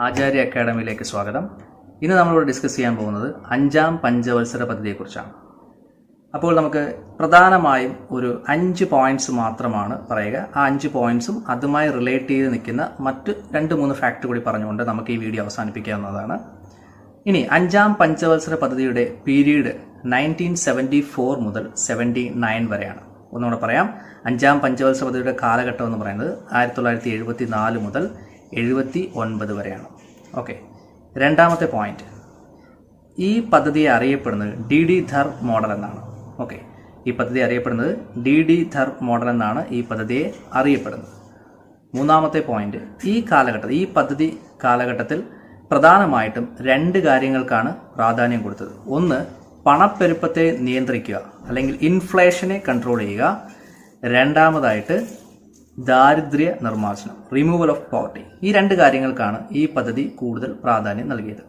ആചാര്യ അക്കാഡമിയിലേക്ക് സ്വാഗതം. ഇന്ന് നമ്മളിവിടെ ഡിസ്കസ് ചെയ്യാൻ പോകുന്നത് 5ാം പഞ്ചവത്സര പദ്ധതിയെക്കുറിച്ചാണ്. അപ്പോൾ നമുക്ക് പ്രധാനമായും ഒരു 5 പോയിന്റ്സ് മാത്രമാണ് പറയുക. ആ 5 പോയിന്റ്സും അതുമായി റിലേറ്റ് ചെയ്ത് നിൽക്കുന്ന മറ്റ് 2-3 ഫാക്ട് കൂടി പറഞ്ഞുകൊണ്ട് നമുക്ക് ഈ വീഡിയോ അവസാനിപ്പിക്കാവുന്നതാണ്. ഇനി 5ാം പഞ്ചവത്സര പദ്ധതിയുടെ പീരീഡ് 1974 മുതൽ 79 വരെയാണ്. ഒന്നുകൂടെ പറയാം, 5ാം പഞ്ചവത്സര പദ്ധതിയുടെ കാലഘട്ടം എന്ന് പറയുന്നത് 1974 മുതൽ 79 വരെയാണ്. ഓക്കെ, രണ്ടാമത്തെ പോയിന്റ്, ഈ പദ്ധതിയെ അറിയപ്പെടുന്നത് DD ധർ മോഡൽ എന്നാണ്. ഓക്കെ, ഈ പദ്ധതി അറിയപ്പെടുന്നത് DD ധർ മോഡൽ എന്നാണ് ഈ പദ്ധതിയെ അറിയപ്പെടുന്നത്. മൂന്നാമത്തെ പോയിന്റ്, ഈ പദ്ധതി കാലഘട്ടത്തിൽ പ്രധാനമായിട്ടും 2 കാര്യങ്ങൾക്കാണ് പ്രാധാന്യം കൊടുത്തത്. ഒന്ന്, പണപ്പെരുപ്പത്തെ നിയന്ത്രിക്കുക അല്ലെങ്കിൽ ഇൻഫ്ലേഷനെ കൺട്രോൾ ചെയ്യുക. രണ്ടാമതായിട്ട് ദാരിദ്ര്യ നിർമ്മാർജ്ജനം, റിമൂവൽ ഓഫ് പോവർട്ടി. ഈ 2 കാര്യങ്ങൾക്കാണ് ഈ പദ്ധതി കൂടുതൽ പ്രാധാന്യം നൽകിയത്.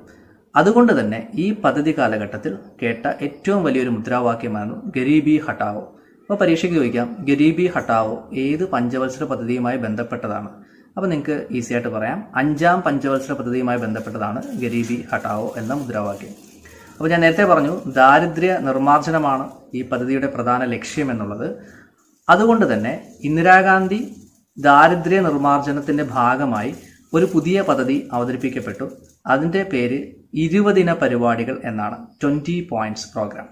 അതുകൊണ്ട് തന്നെ ഈ പദ്ധതി കാലഘട്ടത്തിൽ കേട്ട ഏറ്റവും വലിയൊരു മുദ്രാവാക്യമാണ് ഗരീബി ഹട്ടാവോ. അപ്പോൾ പരീക്ഷയ്ക്ക് ചോദിക്കാം, ഗരീബി ഹട്ടാവോ ഏത് പഞ്ചവത്സര പദ്ധതിയുമായി ബന്ധപ്പെട്ടതാണ്? അപ്പോൾ നിങ്ങൾക്ക് ഈസി ആയിട്ട് പറയാം, 5ാം പഞ്ചവത്സര പദ്ധതിയുമായി ബന്ധപ്പെട്ടതാണ് ഗരീബി ഹട്ടാവോ എന്ന മുദ്രാവാക്യം. അപ്പോൾ ഞാൻ നേരത്തെ പറഞ്ഞു, ദാരിദ്ര്യ നിർമ്മാർജ്ജനമാണ് ഈ പദ്ധതിയുടെ പ്രധാന ലക്ഷ്യം എന്നുള്ളത്. അതുകൊണ്ട് തന്നെ ഇന്ദിരാഗാന്ധി ദാരിദ്ര്യ നിർമ്മാർജ്ജനത്തിന്റെ ഭാഗമായി ഒരു പുതിയ പദ്ധതി അവതരിപ്പിക്കപ്പെട്ടു. അതിൻ്റെ പേര് 20 ദിന പരിപാടികൾ എന്നാണ്, 20 പോയിന്റ്സ് പ്രോഗ്രാം.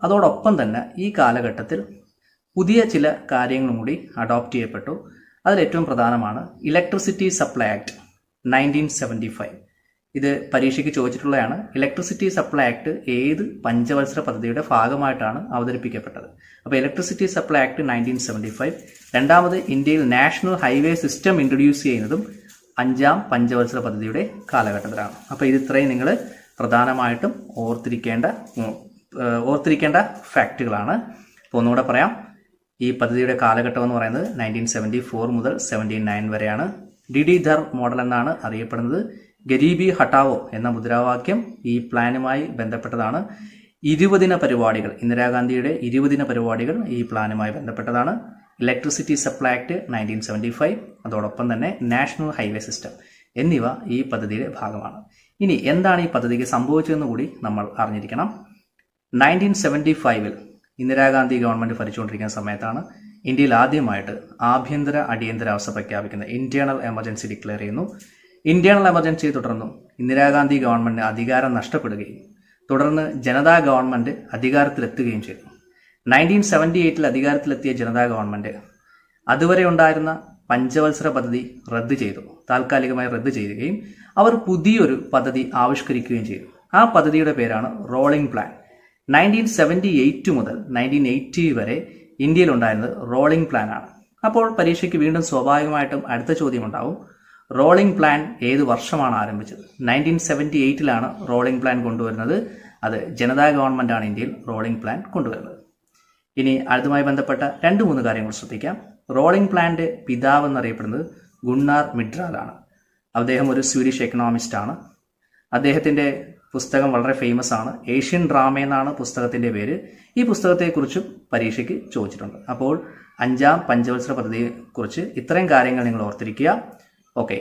അതോടൊപ്പം തന്നെ ഈ കാലഘട്ടത്തിൽ പുതിയ ചില കാര്യങ്ങളും കൂടി അഡോപ്റ്റ് ചെയ്യപ്പെട്ടു. അതിലേറ്റവും പ്രധാനമാണ് ഇലക്ട്രിസിറ്റി സപ്ലൈ ആക്ട് 1975. ഇത് പരീക്ഷയ്ക്ക് ചോദിച്ചിട്ടുള്ളതാണ്. ഇലക്ട്രിസിറ്റി സപ്ലൈ ആക്ട് ഏത് പഞ്ചവത്സര പദ്ധതിയുടെ ഭാഗമായിട്ടാണ് അവതരിപ്പിക്കപ്പെട്ടത്? അപ്പോൾ ഇലക്ട്രിസിറ്റി സപ്ലൈ ആക്ട് 1975. രണ്ടാമത്, ഇന്ത്യയിൽ നാഷണൽ ഹൈവേ സിസ്റ്റം ഇൻട്രൊഡ്യൂസ് ചെയ്യുന്നതും 5ാം പഞ്ചവത്സര പദ്ധതിയുടെ കാലഘട്ടത്തിലാണ്. അപ്പോൾ ഇത് ഇത്രയും നിങ്ങൾ പ്രധാനമായിട്ടും ഓർത്തിരിക്കേണ്ട ഫാക്റ്റുകളാണ്. അപ്പോൾ ഒന്നുകൂടെ പറയാം, ഈ പദ്ധതിയുടെ കാലഘട്ടം എന്ന് പറയുന്നത് 1974 മുതൽ 79 വരെയാണ്. DD ധർ മോഡൽ എന്നാണ് അറിയപ്പെടുന്നത്. ഗരീബി ഹട്ടാവോ എന്ന മുദ്രാവാക്യം ഈ പ്ലാനുമായി ബന്ധപ്പെട്ടതാണ്. 20 ദിന പരിപാടികൾ, ഇന്ദിരാഗാന്ധിയുടെ 20 ദിന പരിപാടികൾ ഈ പ്ലാനുമായി ബന്ധപ്പെട്ടതാണ്. ഇലക്ട്രിസിറ്റി സപ്ലൈ ആക്ട് 1975, അതോടൊപ്പം തന്നെ നാഷണൽ ഹൈവേ സിസ്റ്റം എന്നിവ ഈ പദ്ധതിയുടെ ഭാഗമാണ്. ഇനി എന്താണ് ഈ പദ്ധതിക്ക് സംഭവിച്ചതെന്ന് കൂടി നമ്മൾ അറിഞ്ഞിരിക്കണം. 1975 ഇന്ദിരാഗാന്ധി ഗവൺമെന്റ് ഭരിച്ചുകൊണ്ടിരിക്കുന്ന സമയത്താണ് ഇന്ത്യയിൽ ആദ്യമായിട്ട് ആഭ്യന്തര അടിയന്തരാവസ്ഥ പ്രഖ്യാപിക്കുന്നത്. ഇന്റേണൽ എമർജൻസി ഡിക്ലെയർ ചെയ്യുന്നു. ഇന്റേണൽ എമർജൻസിയെ തുടർന്നു ഇന്ദിരാഗാന്ധി ഗവൺമെന്റിന് അധികാരം നഷ്ടപ്പെടുകയും തുടർന്ന് ജനതാ ഗവൺമെന്റ് അധികാരത്തിലെത്തുകയും ചെയ്തു. 1978 അധികാരത്തിലെത്തിയ ജനതാ ഗവൺമെന്റ് അതുവരെ ഉണ്ടായിരുന്ന പഞ്ചവത്സര പദ്ധതി താൽക്കാലികമായി റദ്ദ് ചെയ്യുകയും അവർ പുതിയൊരു പദ്ധതി ആവിഷ്കരിക്കുകയും ചെയ്തു. ആ പദ്ധതിയുടെ പേരാണ് റോളിംഗ് പ്ലാൻ. 1978 മുതൽ 1980 വരെ ഇന്ത്യയിൽ ഉണ്ടായിരുന്നത് റോളിംഗ് പ്ലാൻ ആണ്. അപ്പോൾ പരീക്ഷയ്ക്ക് വീണ്ടും സ്വാഭാവികമായിട്ടും അടുത്ത ചോദ്യം ഉണ്ടാവും, റോളിംഗ് പ്ലാൻ ഏത് വർഷമാണ് ആരംഭിച്ചത്? 1978 റോളിംഗ് പ്ലാൻ കൊണ്ടുവരുന്നത്. അത് ജനതാ ഗവൺമെന്റ് ആണ് ഇന്ത്യയിൽ റോളിംഗ് പ്ലാൻ കൊണ്ടുവരുന്നത്. ഇനി അതുമായി ബന്ധപ്പെട്ട 2-3 കാര്യങ്ങൾ ശ്രദ്ധിക്കാം. റോളിംഗ് പ്ലാന്റെ പിതാവ് എന്നറിയപ്പെടുന്നത് ഗുണ്ണാർ മിഡ്രാലാണ്. അദ്ദേഹം ഒരു സ്വീഡിഷ് എക്കണോമിസ്റ്റ് ആണ്. അദ്ദേഹത്തിന്റെ പുസ്തകം വളരെ ഫേമസ് ആണ്. ഏഷ്യൻ ഡ്രാമ എന്നാണ് പുസ്തകത്തിന്റെ പേര്. ഈ പുസ്തകത്തെക്കുറിച്ചും പരീക്ഷയ്ക്ക് ചോദിച്ചിട്ടുണ്ട്. അപ്പോൾ 5ാം പഞ്ചവത്സര പദ്ധതിയെക്കുറിച്ച് ഇത്രയും കാര്യങ്ങൾ നിങ്ങൾ ഓർത്തിരിക്കുക. Okay,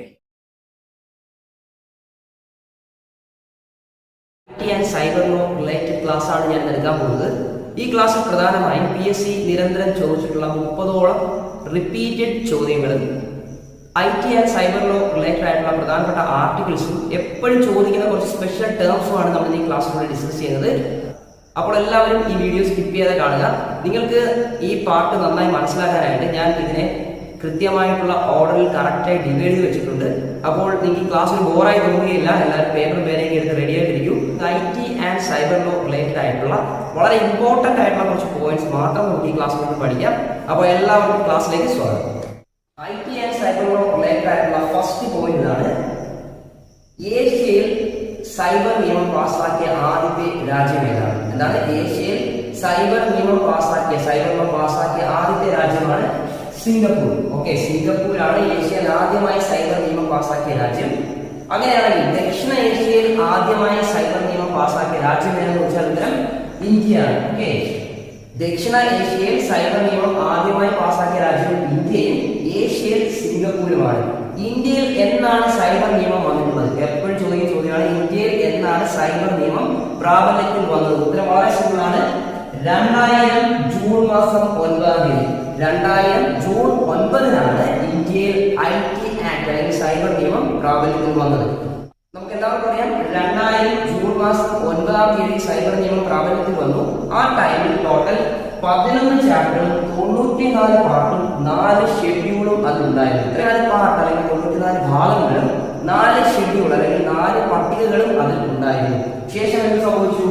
cyber law related class ആണ് ഞാൻ നൽകാൻ പോകുന്നത്. ഈ ക്ലാസ്സിൽ പ്രധാനമായും PSC നിരന്തരം ചോദിച്ചിട്ടുള്ള 30ഓളം റിപ്പീറ്റഡ് ചോദ്യങ്ങളും IT and cyber law related ആയിട്ടുള്ള പ്രധാനപ്പെട്ട ആർട്ടിക്കിൾസും എപ്പോഴും ചോദിക്കുന്ന കുറച്ച് സ്പെഷ്യൽ ടേംസുമാണ് നമ്മൾ ഈ ക്ലാസ്സിലൂടെ ഡിസ്കസ് ചെയ്യുന്നത്. അപ്പോൾ എല്ലാവരും ഈ വീഡിയോ സ്കിപ്പ് ചെയ്യാതെ കാണുക. നിങ്ങൾക്ക് ഈ പാർട്ട് നന്നായി മനസ്സിലാക്കാനായിട്ട് ഞാൻ ഇതിനെ കൃത്യമായിട്ടുള്ള ഓർഡറിൽ കറക്റ്റായി ഡിവൈഡ് ചെയ്ത് വെച്ചിട്ടുണ്ട്. അപ്പോൾ നിങ്ങൾക്ക് ഈ ക്ലാസ്സിൽ ബോറായി തോന്നുകയില്ല. എല്ലാവരും പേപ്പറും പേനയൊക്കെ എടുത്ത് റെഡി ആയിട്ടിരിക്കും. IT and cyber law related ആയിട്ടുള്ള വളരെ ഇമ്പോർട്ടൻ്റ് ആയിട്ടുള്ള കുറച്ച് പോയിന്റ്സ് മാത്രം നമുക്ക് ഈ ക്ലാസ്സിൽ നിന്ന് പഠിക്കാം. അപ്പോൾ എല്ലാവർക്കും ക്ലാസ്സിലേക്ക് സ്വാഗതം. IT and cyber law related ആയിട്ടുള്ള ഫസ്റ്റ് പോയിന്റ് ഇതാണ്. ഏഷ്യയിൽ സൈബർ നിയമം പാസ്സാക്കിയ ആദ്യത്തെ രാജ്യം ഏതാണ്? എന്താണ്? ഏഷ്യയിൽ സൈബർ നിയമം പാസ്സാക്കിയ ആദ്യത്തെ രാജ്യമാണ് സിംഗപ്പൂർ. ഓക്കെ, സിംഗപ്പൂരാണ് ഏഷ്യയിൽ ആദ്യമായി സൈബർ നിയമം പാസ്സാക്കിയ രാജ്യം. അങ്ങനെയാണെങ്കിൽ ദക്ഷിണ ഏഷ്യയിൽ ആദ്യമായി സൈബർ നിയമം പാസ്സാക്കിയ രാജ്യം ഏതെന്ന് വെച്ചാൽ ഉത്തരം ഇന്ത്യയാണ്. ഓക്കെ, ദക്ഷിണ ഏഷ്യയിൽ സൈബർ നിയമം ആദ്യമായി പാസ്സാക്കിയ രാജ്യം ഇന്ത്യയും ഏഷ്യയിൽ സിംഗപ്പൂരുമാണ്. ഇന്ത്യയിൽ എന്നാണ് സൈബർ നിയമം വന്നിട്ടുള്ളത്? എപ്പോഴും ചോദിക്കുന്ന ചോദ്യമാണ്. ഇന്ത്യയിൽ എന്നാണ് സൈബർ നിയമം പ്രാബല്യത്തിൽ വന്നത്? ഉത്തരം വളരെ സിമ്പിളാണ്. 2000 ജൂൺ മാസം 9-ാം തീയതി. 2000 ജൂൺ 9-നാണ് ഇന്ത്യയിൽ IT ആക്ട് അല്ലെങ്കിൽ സൈബർ നിയമം പ്രാബല്യത്തിൽ വന്നത്. നമുക്ക് എല്ലാവർക്കും അറിയാം 2000 ജൂൺ മാസം 9-ാം തീയതി സൈബർ നിയമം പ്രാബല്യത്തിൽ വന്നു. ആ ടൈമിൽ ടോട്ടൽ 11 ചാപ്റ്ററും 94 പാർട്ടും 4 ഷെഡ്യൂളും അതിലുണ്ടായിരുന്നു. 34 പാർട്ട് അല്ലെങ്കിൽ 94 ഭാഗങ്ങളും 4 ഷെഡ്യൂൾ അല്ലെങ്കിൽ 4 പട്ടികകളും അതിൽ ഉണ്ടായിരുന്നു. ശേഷം എന്ത് സംഭവിച്ചു?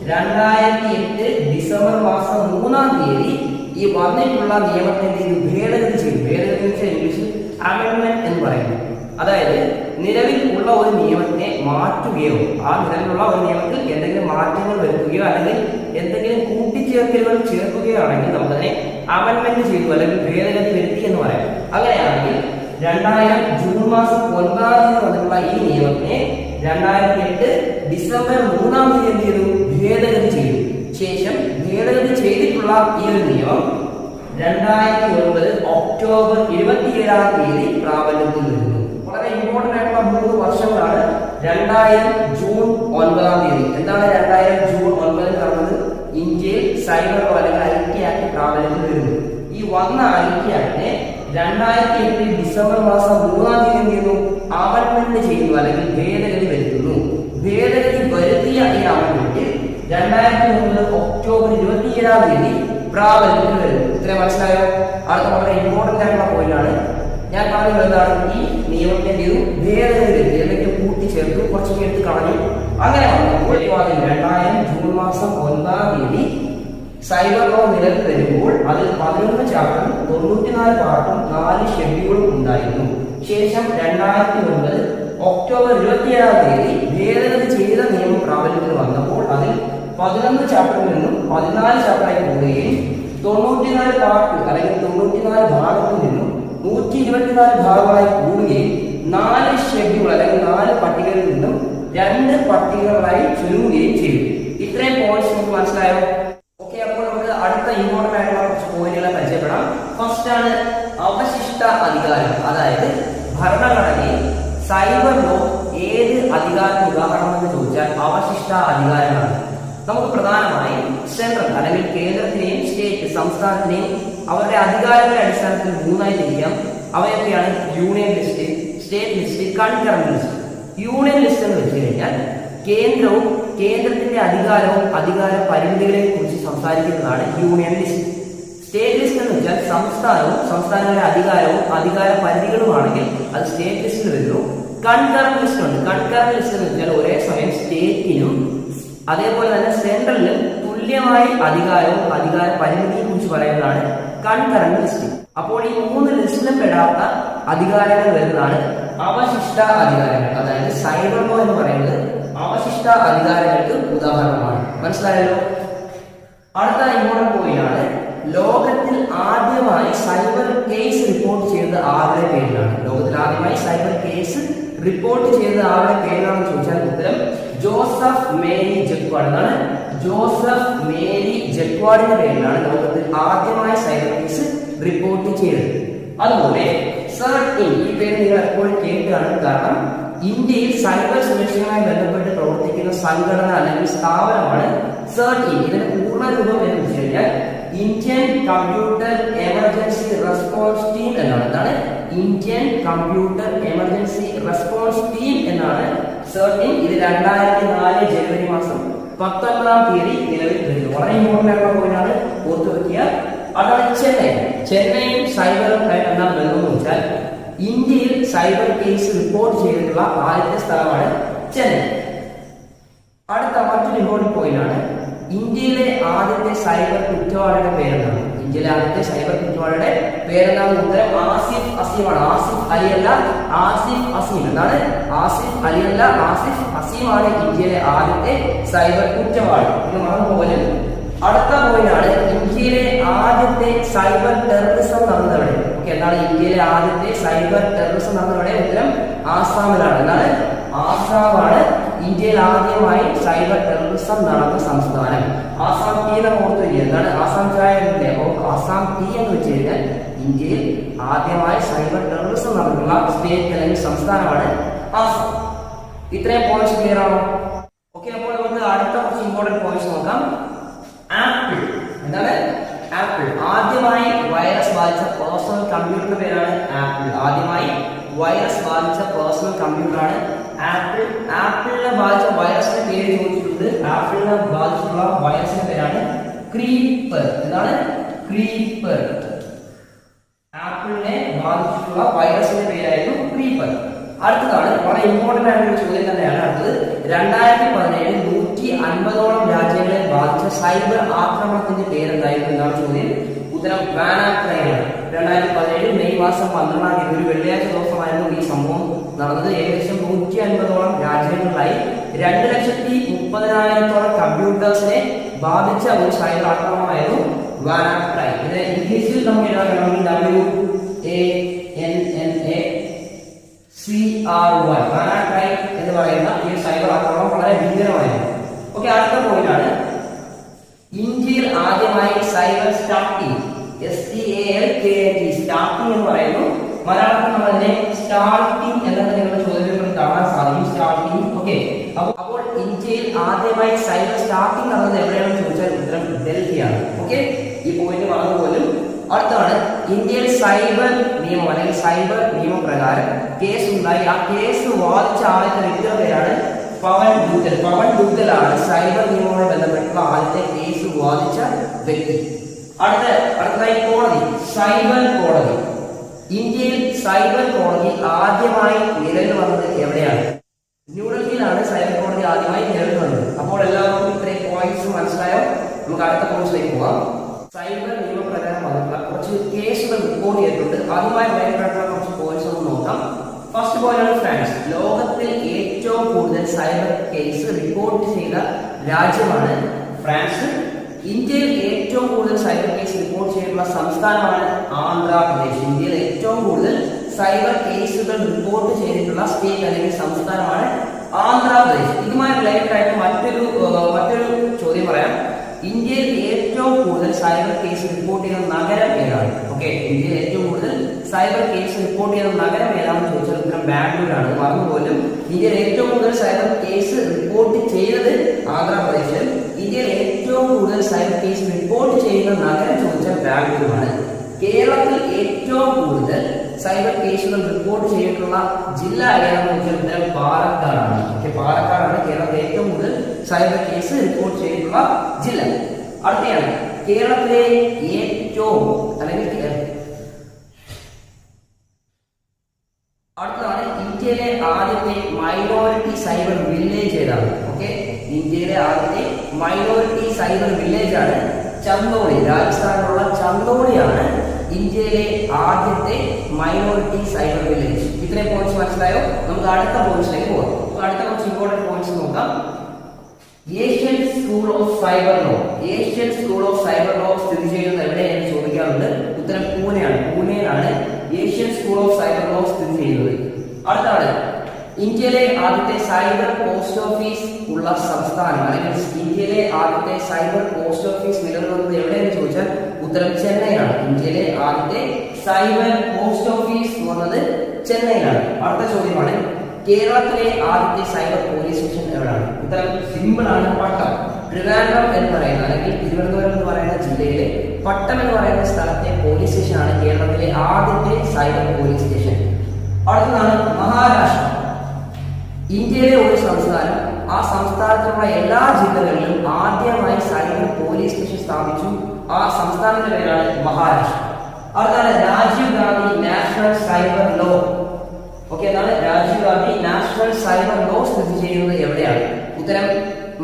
2008 ഡിസംബർ മാസം 3-ാം തീയതി ഈ വന്നിട്ടുള്ള നിയമത്തെ ഭേദഗതി ചെയ്തു. ഭേദഗതി ഇംഗ്ലീഷിൽ അമെൻഡ്മെന്റ് എന്ന് പറയുന്നു. അതായത് നിലവിൽ ഉള്ള ഒരു നിയമത്തെ മാറ്റുകയോ ആ നിലവിലുള്ള ഒരു നിയമത്തിൽ എന്തെങ്കിലും മാറ്റങ്ങൾ വരുത്തുകയോ അല്ലെങ്കിൽ എന്തെങ്കിലും കൂട്ടിച്ചേർക്കലുകൾ ചേർക്കുകയോ ആണെങ്കിൽ നമുക്കതിനെ അമെൻഡ്മെന്റ് ചെയ്തു അല്ലെങ്കിൽ ഭേദഗതി വരുത്തി എന്ന് പറയാം. അങ്ങനെയാണെങ്കിൽ 2000 ജൂൺ മാസം 9-ാം തീയതി വന്നിട്ടുള്ള ഈ നിയമത്തെ 2008 ഡിസംബർ 3-ാം തീയതി എന്ത് ചെയ്തു? ഭേദഗതി ചെയ്തു. ശേഷം ഭേദഗതി ചെയ്തിട്ടുള്ള ഈ ഒരു നിയമം 2009 ഒക്ടോബർ 27-ാം തീയതി പ്രാബല്യത്തിൽ വരുന്നു. വളരെ ഇമ്പോർട്ടന്റ് ആയിട്ടുള്ള 3 വർഷങ്ങളാണ് 2000 ജൂൺ 9-ാം തീയതി. എന്താണ് 2000 ജൂൺ 9-ന് നടന്നത്? ഇന്ത്യയിൽ സൈബർ ലോ അല്ലെങ്കിൽ IT ആക്ട് പ്രാബല്യത്തിൽ വരുന്നു. ഈ വന്ന IT ആക്ടിനെ 2008 ഡിസംബർ മാസം 3-ാം തീയതി എന്ത് ചെയ്യുന്നു? അമെൻഡ്മെന്റ് ചെയ്യുന്നു അല്ലെങ്കിൽ ഭേദഗതി വരുത്തുന്നു. ഭേദഗതി വരുത്തിയ ഈ അമെൻഡ്മെന്റ് 2009 ഒക്ടോബർ 27-ാം തീയതി പ്രാബല്യത്തിൽ വരുന്നു. ഇത്രയും മനസ്സിലായോ? അടുത്ത വളരെ ഇമ്പോർട്ടന്റ് ആയിട്ടുള്ള പോയിന്റ് ആണ്. ഞാൻ പറഞ്ഞത് എന്താണ്? ഈ നിയമത്തിന്റെ ഭേദഗതി ഏതൊക്കെ കൂട്ടിച്ചേർത്തു, കുറച്ചൊക്കെ എടുത്ത് കളഞ്ഞു. അങ്ങനെ വന്നപ്പോൾ 2000 ജൂൺ മാസം 9-ാം തീയതി സൈബർ ലോ നിലവിൽ വരുമ്പോൾ അതിൽ 11 ചാപ്റ്ററും 94 പാർട്ടും 4 ഷെഡ്യൂളും ഉണ്ടായിരുന്നു. ശേഷം 2009 ഒക്ടോബർ 27-ാം തീയതി ഭേദഗതി ചെയ്ത നിയമം പ്രാബല്യത്തിൽ വന്നപ്പോൾ അതിൽ 11 ചാപ്റ്ററിൽ നിന്നും 14 ചാപ്റ്ററായി കൂടുകയും 94 പാർട്ട് അല്ലെങ്കിൽ 94 ഭാഗത്തിൽ നിന്നും 124 ഭാഗങ്ങളായി കൂടുകയും 4 ഷെഡ്യൂൾ അല്ലെങ്കിൽ 4 പട്ടികകളിൽ നിന്നും 2 പട്ടികകളായി ചുരുങ്ങുകയും ചെയ്തു. ഇത്രയും പോയിന്റ്സ് നമുക്ക് മനസ്സിലായോ? ഓക്കെ, അപ്പോൾ നമുക്ക് അടുത്ത ഇമ്പോർട്ടന്റ് ആയിട്ടുള്ള കുറച്ച് പോയിന്റുകളെ പരിചയപ്പെടാം. ഫസ്റ്റ് ആണ് അവശിഷ്ട അധികാരം. അതായത് ഭരണഘടനയിൽ സൈബർ ലോ ഏത് അധികാരത്തിന് ഉദാഹരണമെന്ന് ചോദിച്ചാൽ അവശിഷ്ട അധികാരങ്ങളാണ്. നമുക്ക് പ്രധാനമായും സെൻട്രൽ അല്ലെങ്കിൽ കേന്ദ്രത്തിനെയും സ്റ്റേറ്റ് സംസ്ഥാനത്തിനെയും അവരുടെ അധികാരങ്ങളുടെ അടിസ്ഥാനത്തിൽ 3ആയി തിരിക്കാം. അവയൊക്കെയാണ് union list, state list, concurrent list. Union list എന്ന് വെച്ച് കഴിഞ്ഞാൽ കേന്ദ്രവും കേന്ദ്രത്തിന്റെ അധികാരവും അധികാര പരിമിതികളെയും കുറിച്ച് സംസാരിക്കുന്നതാണ് യൂണിയൻ ലിസ്റ്റ്. സ്റ്റേറ്റ് ലിസ്റ്റ് എന്ന് വെച്ചാൽ സംസ്ഥാനവും സംസ്ഥാനങ്ങളുടെ അധികാരവും അധികാര പരിധികളുമാണെങ്കിൽ അത് സ്റ്റേറ്റ് ലിസ്റ്റിൽ വരുന്നു. കൺകറന്റ് ലിസ്റ്റ് ഉണ്ട്. കൺകറന്റ് ലിസ്റ്റ് എന്ന് വെച്ചാൽ ഒരേ സമയം സ്റ്റേറ്റിനും അതേപോലെ തന്നെ സെൻട്രലിലും തുല്യമായി അധികാരവും അധികാര പരിമിതിയെ കുറിച്ച് പറയുന്നതാണ് കൺകറന്റ് ലിസ്റ്റ്. അപ്പോൾ ഈ 3 ലിസ്റ്റിലും പെടാത്ത അധികാരങ്ങൾ വരുന്നതാണ് അവശിഷ്ട അധികാരങ്ങൾ. അതായത് സൈബർ ലോ എന്ന് പറയുന്നത് അവശിഷ്ട അധികാരങ്ങൾക്ക് ഉദാഹരണമാണ്. മനസ്സിലായല്ലോ? അടുത്ത ഇമ്പോർട്ടന്റ് പോയിന്റ് ആണ് ലോകത്തിൽ ആദ്യമായി സൈബർ കേസ് റിപ്പോർട്ട് ചെയ്തത് ആരുടെ പേരിലാണ്? ലോകത്തിൽ ആദ്യമായി സൈബർ കേസ് റിപ്പോർട്ട് ചെയ്തത് ആരുടെ പേരിലാണെന്ന് ചോദിച്ചാൽ ഉത്തരം ജോസഫ് മേരി ജക്വാഡ് എന്നാണ്. ജോസഫ് മേരി ജക്വാഡിന്റെ പേരിലാണ് ലോകത്തിൽ ആദ്യമായി സൈബർ കേസ് റിപ്പോർട്ട് ചെയ്തത്. അതുപോലെ CERT-IN, ഈ പേര് നിങ്ങൾ എപ്പോഴും കേട്ടാണ്. കാരണം ഇന്ത്യയിൽ സൈബർ സുരക്ഷയുമായി ബന്ധപ്പെട്ട് പ്രവർത്തിക്കുന്ന സംഘടന അല്ലെങ്കിൽ സ്ഥാപനമാണ് CERT-IN. ഇതിന്റെ പൂർണ്ണ രൂപം എന്ന് വെച്ച് കഴിഞ്ഞാൽ Indian computer emergency response team എന്നാണ്. എന്താണ്? Indian computer emergency response team എന്നാണ് CERT-IN. ഇത് 2004 ജനുവരി മാസം 19-ാം തീയതി നിലവിൽ വരുന്നു. വളരെ ഇമ്പോർട്ടന്റ് ആയിട്ടുള്ള പോയിന്റാണ്, ഓർത്തു വെക്കുക. അതാണ് ചെന്നൈ. ചെന്നൈയും സൈബറും എന്താണ് ബന്ധം എന്ന് വെച്ചാൽ ഇന്ത്യയിൽ സൈബർ കേസ് റിപ്പോർട്ട് ചെയ്തിട്ടുള്ള ആദ്യത്തെ സ്ഥലമാണ് ചെന്നൈ. അടുത്ത മറ്റൊരു ഇമ്പോർട്ടന്റ് പോയിന്റ് ആണ് ഇന്ത്യയിലെ ആദ്യത്തെ സൈബർ കുറ്റവാളിയുടെ പേരെന്താണ്? ഇന്ത്യയിലെ ആദ്യത്തെ സൈബർ കുറ്റവാളിയുടെ പേരെന്താണ്? ഉത്തരം ആസിഫ് അസീമാണ്. ആസിഫ് അലിയല്ല, ആസിഫ് അസീം. എന്താണ്? ആസിഫ് അലിയല്ല, ആസിഫ് അസീമാണ് ഇന്ത്യയിലെ ആദ്യത്തെ സൈബർ കുറ്റവാളി. ഇത് മറന്നുപോലും. അടുത്ത പോയിന്റ് ആണ് ഇന്ത്യയിലെ ആദ്യത്തെ സൈബർ ടെററിസം നടന്നവിടെ. ഓക്കെ, എന്താണ് ഇന്ത്യയിലെ ആദ്യത്തെ സൈബർ ടെററിസം നടന്നവിടെ? ഉത്തരം ആസാമിലാണ്. എന്താണ്? ആസാമാണ് ഇന്ത്യയിൽ ആദ്യമായി സൈബർ ടെററിസം നടന്ന സംസ്ഥാനം. ആസാം ടീ എന്ന് ഓർത്തു. എന്താണ് ആസാം ചായ? അപ്പോൾ ആസാം ടീ എന്ന് വെച്ച് കഴിഞ്ഞാൽ ഇന്ത്യയിൽ ആദ്യമായി സൈബർ ടെററിസം നടന്നിട്ടുള്ള സ്റ്റേറ്റ് അല്ലെങ്കിൽ സംസ്ഥാനമാണ് ആസാം. ഇത്രയും പോയിന്റ്സ് ക്ലിയർ ആണോ? ഓക്കെ, അപ്പോൾ നമുക്ക് അടുത്ത കുറച്ച് ഇമ്പോർട്ടന്റ് പോയിന്റ്സ് നോക്കാം. ആപ്പിൾ എന്താണ്? ആപ്പിൾ ആദ്യമായി വൈറസ് ബാധിച്ച പേഴ്സണൽ കമ്പ്യൂട്ടറിന്റെ പേരാണ് ആപ്പിൾ. ആദ്യമായി വൈറസ് ബാധിച്ച പേഴ്സണൽ കമ്പ്യൂട്ടറാണ് ആപ്പിൾ. ആപ്പിളിനെ ബാധിച്ച വൈറസിന്റെ പേര് ചോദിച്ചിട്ടുണ്ട്. ആപ്പിളിനെ ബാധിച്ചിട്ടുള്ള വൈറസിന്റെ പേരാണ് ക്രീപ്പർ. എന്താണ്? ക്രീപ്പർ. ആപ്പിളിനെ ബാധിച്ചിട്ടുള്ള വൈറസിന്റെ പേരായിരുന്നു ക്രീപ്പർ. അടുത്തതാണ് വളരെ ഇമ്പോർട്ടന്റ് ആയിട്ടുള്ള ചോദ്യം തന്നെയാണ് അടുത്തത്. 2017 150ഓളം രാജ്യങ്ങളെ ബാധിച്ച സൈബർ ആക്രമണത്തിന്റെ പേരെന്തായിരുന്നു എന്നാണ് ചോദ്യം. ഉത്തരം വാനാക്രൈ ആണ്. 2017 മെയ് മാസം 12-ാം തീയതി ഒരു വെള്ളിയാഴ്ച ദിവസമായിരുന്നു ഈ സംഭവം നടന്നത്. ഏകദേശം 150ഓളം രാജ്യങ്ങളിലായി 2,30,000-ഓളം കമ്പ്യൂട്ടേഴ്സിനെ ബാധിച്ച ഒരു സൈബർ ആക്രമണമായിരുന്നു വാനാക്രൈ. ഇത് ഇംഗ്ലീഷിൽ നമുക്ക് എഴുതാൻ WANACRY വാനാക്രൈ എന്ന് പറയുന്ന ഈ സൈബർ ആക്രമണം വളരെ ഭീകരമായിരുന്നു. ഓക്കെ, അടുത്ത പോയിന്റ് ആണ് ഇന്ത്യയിൽ ആദ്യമായി സൈബർ സ്റ്റാർട്ടിംഗ്. STALKING സ്റ്റാർട്ടിംഗ് എന്ന് പറയുന്നു. മലയാളത്തിൽ നമ്മൾ അതിനെ സ്റ്റാർട്ടിംഗ് എന്നത് നിങ്ങളുടെ ചോദ്യത്തിൽ കാണാൻ സാധിക്കും. സ്റ്റാർട്ടിംഗ്. ഓക്കെ, അപ്പോൾ ഇന്ത്യയിൽ ആദ്യമായി സൈബർ സ്റ്റാർട്ടിംഗ് നടന്നത് എവിടെയാണെന്ന് ചോദിച്ചാൽ ഉത്തരം ഡൽഹിയാണ്. ഓക്കെ, ഈ പോയിന്റ് മറന്നുപോലും. അടുത്താണ് ഇന്ത്യയിൽ സൈബർ നിയമം അല്ലെങ്കിൽ സൈബർ നിയമപ്രകാരം കേസ് ഉണ്ടായി. ആ കേസ് വാദിച്ച ആദ്യത്തെ വ്യക്തിയുടെ പേരാണ് പവൻ ദൂതൽ. പവൻ ദൂതലാണ് സൈബർ നിയമവുമായി ബന്ധപ്പെട്ടുള്ള ആദ്യത്തെ കേസ് വാദിച്ച വ്യക്തി. അടുത്തതായി കോടതി. സൈബർ കോടതി. ഇന്ത്യയിൽ സൈബർ കോടതി ആദ്യമായി നിലവിൽ വന്നത് എവിടെയാണ്? ന്യൂഡൽഹിയിലാണ് സൈബർ കോടതി ആദ്യമായി നിലവിൽ വന്നത്. അപ്പോൾ എല്ലാവർക്കും ഇത്രയും പോയിന്റ്സ് മനസ്സിലായോ? നമുക്ക് അടുത്ത പോയിന്റ്സിലേക്ക് പോകാം. സൈബർ നിയമപ്രകാരം വന്നിട്ടുള്ള കുറച്ച് കേസുകൾ റിപ്പോർട്ട് ചെയ്തിട്ടുണ്ട്. ആദ്യമായി ബന്ധപ്പെട്ടുള്ള കുറച്ച് പോയിന്റ്സ് ഒന്ന് നോക്കാം. First point France. ലോകത്തിൽ ഏറ്റവും കൂടുതൽ സൈബർ കേസ് റിപ്പോർട്ട് ചെയ്ത രാജ്യമാണ് ഫ്രാൻസ്. ഇന്ത്യയിൽ ഏറ്റവും കൂടുതൽ സൈബർ കേസ് റിപ്പോർട്ട് ചെയ്തിട്ടുള്ള സംസ്ഥാനമാണ് ആന്ധ്രാപ്രദേശ്. ഇന്ത്യയിൽ ഏറ്റവും കൂടുതൽ സൈബർ കേസുകൾ റിപ്പോർട്ട് ചെയ്തിട്ടുള്ള സ്റ്റേറ്റ് അല്ലെങ്കിൽ സംസ്ഥാനമാണ് ആന്ധ്രാപ്രദേശ്. ഇതുമായി റിലേറ്റഡ് ആയിട്ട് മറ്റൊരു ചോദ്യം പറയാം. ഇന്ത്യയിൽ ഏറ്റവും കൂടുതൽ സൈബർ കേസ് റിപ്പോർട്ട് ചെയ്യുന്ന നഗരം ഏതാണ്? ഓക്കെ, ഇന്ത്യയിൽ ഏറ്റവും കൂടുതൽ സൈബർ കേസ് റിപ്പോർട്ട് ചെയ്യുന്ന നഗരം ഏതാണെന്ന് ചോദിച്ചാൽ ഉത്തരം ബാംഗ്ലൂരാണ്. മറന്നുപോലും ഇന്ത്യയിൽ ഏറ്റവും കൂടുതൽ സൈബർ കേസ് റിപ്പോർട്ട് ചെയ്തത് ആന്ധ്രാപ്രദേശിൽ. ഇന്ത്യയിൽ ഏറ്റവും കൂടുതൽ സൈബർ കേസ് റിപ്പോർട്ട് ചെയ്യുന്ന നഗരം ചോദിച്ചാൽ ബാംഗ്ലൂരാണ്. കേരളത്തിൽ ഏറ്റവും കൂടുതൽ സൈബർ കേസുകൾ റിപ്പോർട്ട് ചെയ്തിട്ടുള്ള ജില്ല ഏതാണെന്ന് ചോദിച്ചാൽ ഉത്തരം പാലക്കാടാണ്. ഓക്കെ, പാലക്കാടാണ് കേരളത്തിൽ ഏറ്റവും കൂടുതൽ സൈബർ കേസ് റിപ്പോർട്ട് ചെയ്തിട്ടുള്ള ജില്ല. അടുത്തയാണ് കേരളത്തിലെ ഏറ്റവും അടുത്തതാണ് ഇന്ത്യയിലെ ആദ്യത്തെ മൈനോറിറ്റി സൈബർ വില്ലേജ് ഏതാണ്? ഓക്കെ, ഇന്ത്യയിലെ ആദ്യത്തെ മൈനോറിറ്റി സൈബർ വില്ലേജ് ആണ് ചന്ദോളി. രാജസ്ഥാനിലുള്ള ചന്ദോളിയാണ് ഇന്ത്യയിലെ ആദ്യത്തെ മൈനോറിറ്റി സൈബർ വില്ലേജ്. ഇത്രയും പോയിന്റ്സ് മനസ്സിലായോ? നമുക്ക് അടുത്ത പോയിന്റ്സിലേക്ക് പോകാം. അടുത്ത കുറച്ച് ഇമ്പോർട്ടന്റ് പോയിന്റ്സ് നോക്കാം. Asian school of cyber law. Asian school of cyber law സ്ഥിതി ചെയ്യുന്നത് എവിടെയാണ് ചോദിക്കാറുണ്ട്. ഉത്തരം പൂനെയാണ്. പൂനെയിലാണ് Asian school of cyber law സ്ഥിതി ചെയ്യുന്നത്. അടുത്താണ് ഇന്ത്യയിലെ ആദ്യത്തെ സൈബർ പോസ്റ്റ് ഓഫീസ് ഉള്ള സംസ്ഥാനം അല്ലെങ്കിൽ ഇന്ത്യയിലെ ആദ്യത്തെ സൈബർ പോസ്റ്റ് ഓഫീസ് നിലവിൽ വന്നത് എവിടെയെന്ന് ചോദിച്ചാൽ ഉത്തരം ചെന്നൈയിലാണ്. ഇന്ത്യയിലെ ആദ്യത്തെ സൈബർ പോസ്റ്റ് ഓഫീസ് വന്നത് ചെന്നൈയിലാണ്. അടുത്ത ചോദ്യമാണ് കേരളത്തിലെ ആദ്യത്തെ സൈബർ പോലീസ് സ്റ്റേഷൻ എവിടെയാണ്? ഉത്തരം സിമ്പിൾ ആണ്, പട്ടം. ട്രിവാൻഡ്രം എന്ന് പറയുന്ന അല്ലെങ്കിൽ തിരുവനന്തപുരം എന്ന് പറയുന്ന ജില്ലയിലെ പട്ടം എന്ന് പറയുന്ന സ്ഥലത്തെ പോലീസ് സ്റ്റേഷനാണ് കേരളത്തിലെ ആദ്യത്തെ സൈബർ പോലീസ് സ്റ്റേഷൻ. അടുത്തതാണ് മഹാരാഷ്ട്ര. ഇന്ത്യയിലെ ഒരു സംസ്ഥാനം ആ സംസ്ഥാനത്തുള്ള എല്ലാ ജില്ലകളിലും ആദ്യമായി സൈബർ പോലീസ് സ്റ്റേഷൻ സ്ഥാപിച്ചു. ആ സംസ്ഥാനത്തിന്റെ പേരാണ് മഹാരാഷ്ട്ര. അടുത്താണ് Rajiv Gandhi national cyber law. Okay, അതാണ് Rajiv Gandhi national cyber law സ്ഥിതി ചെയ്യുന്നത് എവിടെയാണ്? ഉത്തരം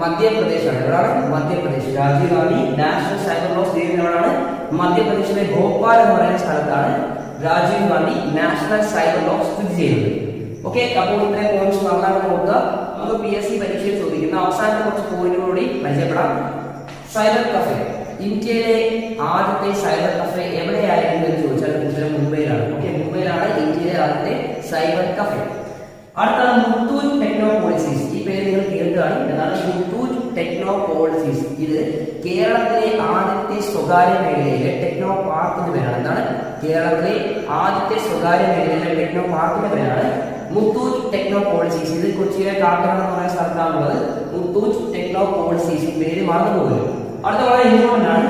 മധ്യപ്രദേശാണ്. എവിടെയാണ്? Madhya Pradesh. Rajiv Gandhi national cyber law സ്ഥിതി ചെയ്യുന്നത് എവിടെയാണ്? മധ്യപ്രദേശിലെ ഭോപ്പാൽ എന്ന് പറയുന്ന സ്ഥലത്താണ് Rajiv Gandhi national cyber law സ്ഥിതി ചെയ്യുന്നത്. ഓക്കെ, അപ്പോൾ ഇത്രയും പോയിന്റ്സ് നന്നായിട്ട് നോക്കുക. നമുക്ക് PSC പരീക്ഷയിൽ ചോദിക്കുന്ന അവസാനത്തെ കുറച്ച് പോയിന്റുകളൂടി പരിചയപ്പെടാം. Cyber cafe. ഇന്ത്യയിലെ ആദ്യത്തെ സൈബർ കഫേ എവിടെയായിരുന്നു എന്ന് ചോദിച്ചാൽ ഉത്തരം മുംബൈയിലാണ്. ഓക്കെ, മുംബൈയിലാണ് ഇന്ത്യയിലെ ആദ്യത്തെ സൈബർ കഫേ. അടുത്താണ് മുത്തൂറ്റ് ടെക്നോ പോളിസീസ്. ഈ പേര് നിങ്ങൾ കേൾക്കുകയാണ്. എന്താണ് മുത്തൂറ്റ് ടെക്നോ പോളിസീസ്? ഇത് കേരളത്തിലെ ആദ്യത്തെ സ്വകാര്യ മേഖലയിലെ ടെക്നോ പാർക്കിന്റെ പേരാണ്. എന്താണ്? കേരളത്തിലെ ആദ്യത്തെ സ്വകാര്യ മേഖലയിലെ ടെക്നോ പാർക്കിന്റെ പേരാണ് മുത്തൂറ്റ് ടെക്നോ പോളിസീസ്. ഇത് കൊച്ചിയിലെ കാക്കനാട് എന്ന് പറയുന്ന സ്ഥലത്താണുള്ളത്. മുത്തൂറ്റ് ടെക്നോ പോളിസീസ്, പേര് മറന്നുപോകും. അടുത്ത വളരെ ഇമ്പോർട്ടന്റ് ആണ്,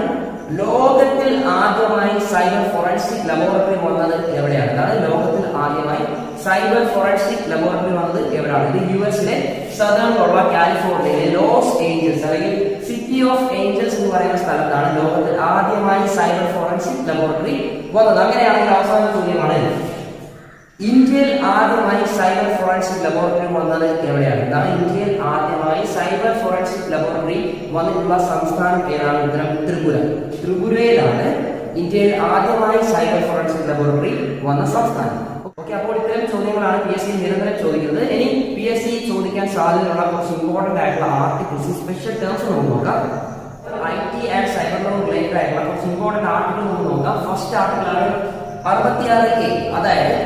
ലോകത്തിൽ ആദ്യമായി സൈബർ ഫോറൻസിക് ലബോറട്ടറി വന്നത് എവിടെയാണ്? അതാണ് ലോകത്തിൽ ആദ്യമായി സൈബർ ഫോറൻസിക് ലബോറട്ടറി വന്നത് എവിടെയാണ്? ഇത് യുഎസിലെ സദേണിലുള്ള കാലിഫോർണിയയിലെ ലോസ് ഏഞ്ചൽസ് അല്ലെങ്കിൽ സിറ്റി ഓഫ് ഏഞ്ചൽസ് എന്ന് പറയുന്ന സ്ഥലത്താണ് ലോകത്തിൽ ആദ്യമായി സൈബർ ഫോറൻസിക് ലബോറട്ടറി വന്നത്. അങ്ങനെയാണെങ്കിൽ അവസാന ചോദ്യമാണ്, ഇന്ത്യയിൽ ആദ്യമായി സൈബർ ഫോറൻസിക് ലബോറട്ടറി വന്നത് എവിടെയാണ്? ഇതാണ് ഇന്ത്യയിൽ ആദ്യമായി സൈബർ ഫോറൻസിക് ലബോറട്ടറി വന്നിട്ടുള്ള സംസ്ഥാനം ഏതാണ്? ഉത്തരം ത്രിപുര. ത്രിപുരയിലാണ് ഇന്ത്യയിൽ ആദ്യമായി സൈബർ ഫോറൻസിക് ലബോറട്ടറി വന്ന സംസ്ഥാനം. ഓക്കെ, അപ്പോൾ ഇത്തരം ചോദ്യങ്ങളാണ് PSC നിരന്തരം ചോദിക്കുന്നത്. ഇനി PSC ചോദിക്കാൻ സാധ്യതയുള്ള കുറച്ച് ഇമ്പോർട്ടന്റ് ആയിട്ടുള്ള ആർട്ടിക്കിൾസ്, സ്പെഷ്യൽ ടേംസ് നമുക്ക് നോക്കാം. IT and cyber law related ആയിട്ടുള്ള കുറച്ച് ഇമ്പോർട്ടന്റ് ആർട്ടിക്കിൾ നമുക്ക് നോക്കാം. ഫസ്റ്റ് ആർട്ടിക്കിളാണ് 66A, അതായത്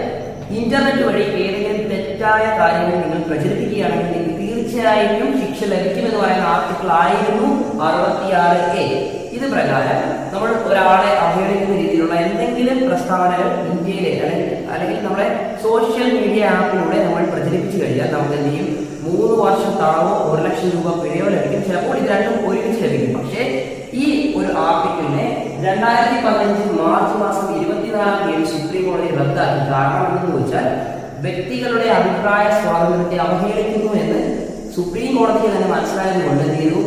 ഇന്റർനെറ്റ് വഴി ഏതെങ്കിലും തെറ്റായ കാര്യങ്ങൾ നിങ്ങൾ പ്രചരിപ്പിക്കുകയാണെങ്കിൽ നിങ്ങൾക്ക് തീർച്ചയായും ശിക്ഷ ലഭിക്കുമെന്ന് പറയുന്ന ആർട്ടിക്കിൾ ആയിരുന്നു 66A. ഇത് പ്രകാരം നമ്മൾ ഒരാളെ അവഹേളിക്കുന്ന രീതിയിലുള്ള എന്തെങ്കിലും പ്രസ്താവനകൾ ഇന്ത്യയിലെ അല്ലെങ്കിൽ നമ്മുടെ സോഷ്യൽ മീഡിയ ആപ്പിലൂടെ നമ്മൾ പ്രചരിപ്പിച്ചു കഴിഞ്ഞാൽ നമുക്ക് എന്ത് ചെയ്യും? 3 വർഷം തടവോ 1 ലക്ഷം രൂപ പിഴയോ ലഭിക്കും. ചിലപ്പോൾ ഇത് രണ്ടും ഒരുമിച്ച് ലഭിക്കും. പക്ഷേ ഈ ഒരു ആർട്ടിക്കിളിനെ 2015 മാർച്ച് മാസം 24-ാം തീയതി സുപ്രീം കോടതി റദ്ദാക്കി. കാരണം എന്തെന്ന് ചോദിച്ചാൽ വ്യക്തികളുടെ അഭിപ്രായ സ്വാതന്ത്ര്യത്തെ അവഹേളിക്കുന്നു എന്ന് സുപ്രീം കോടതിക്ക് തന്നെ മനസ്സിലായതുകൊണ്ട് എന്ത് ചെയ്തു?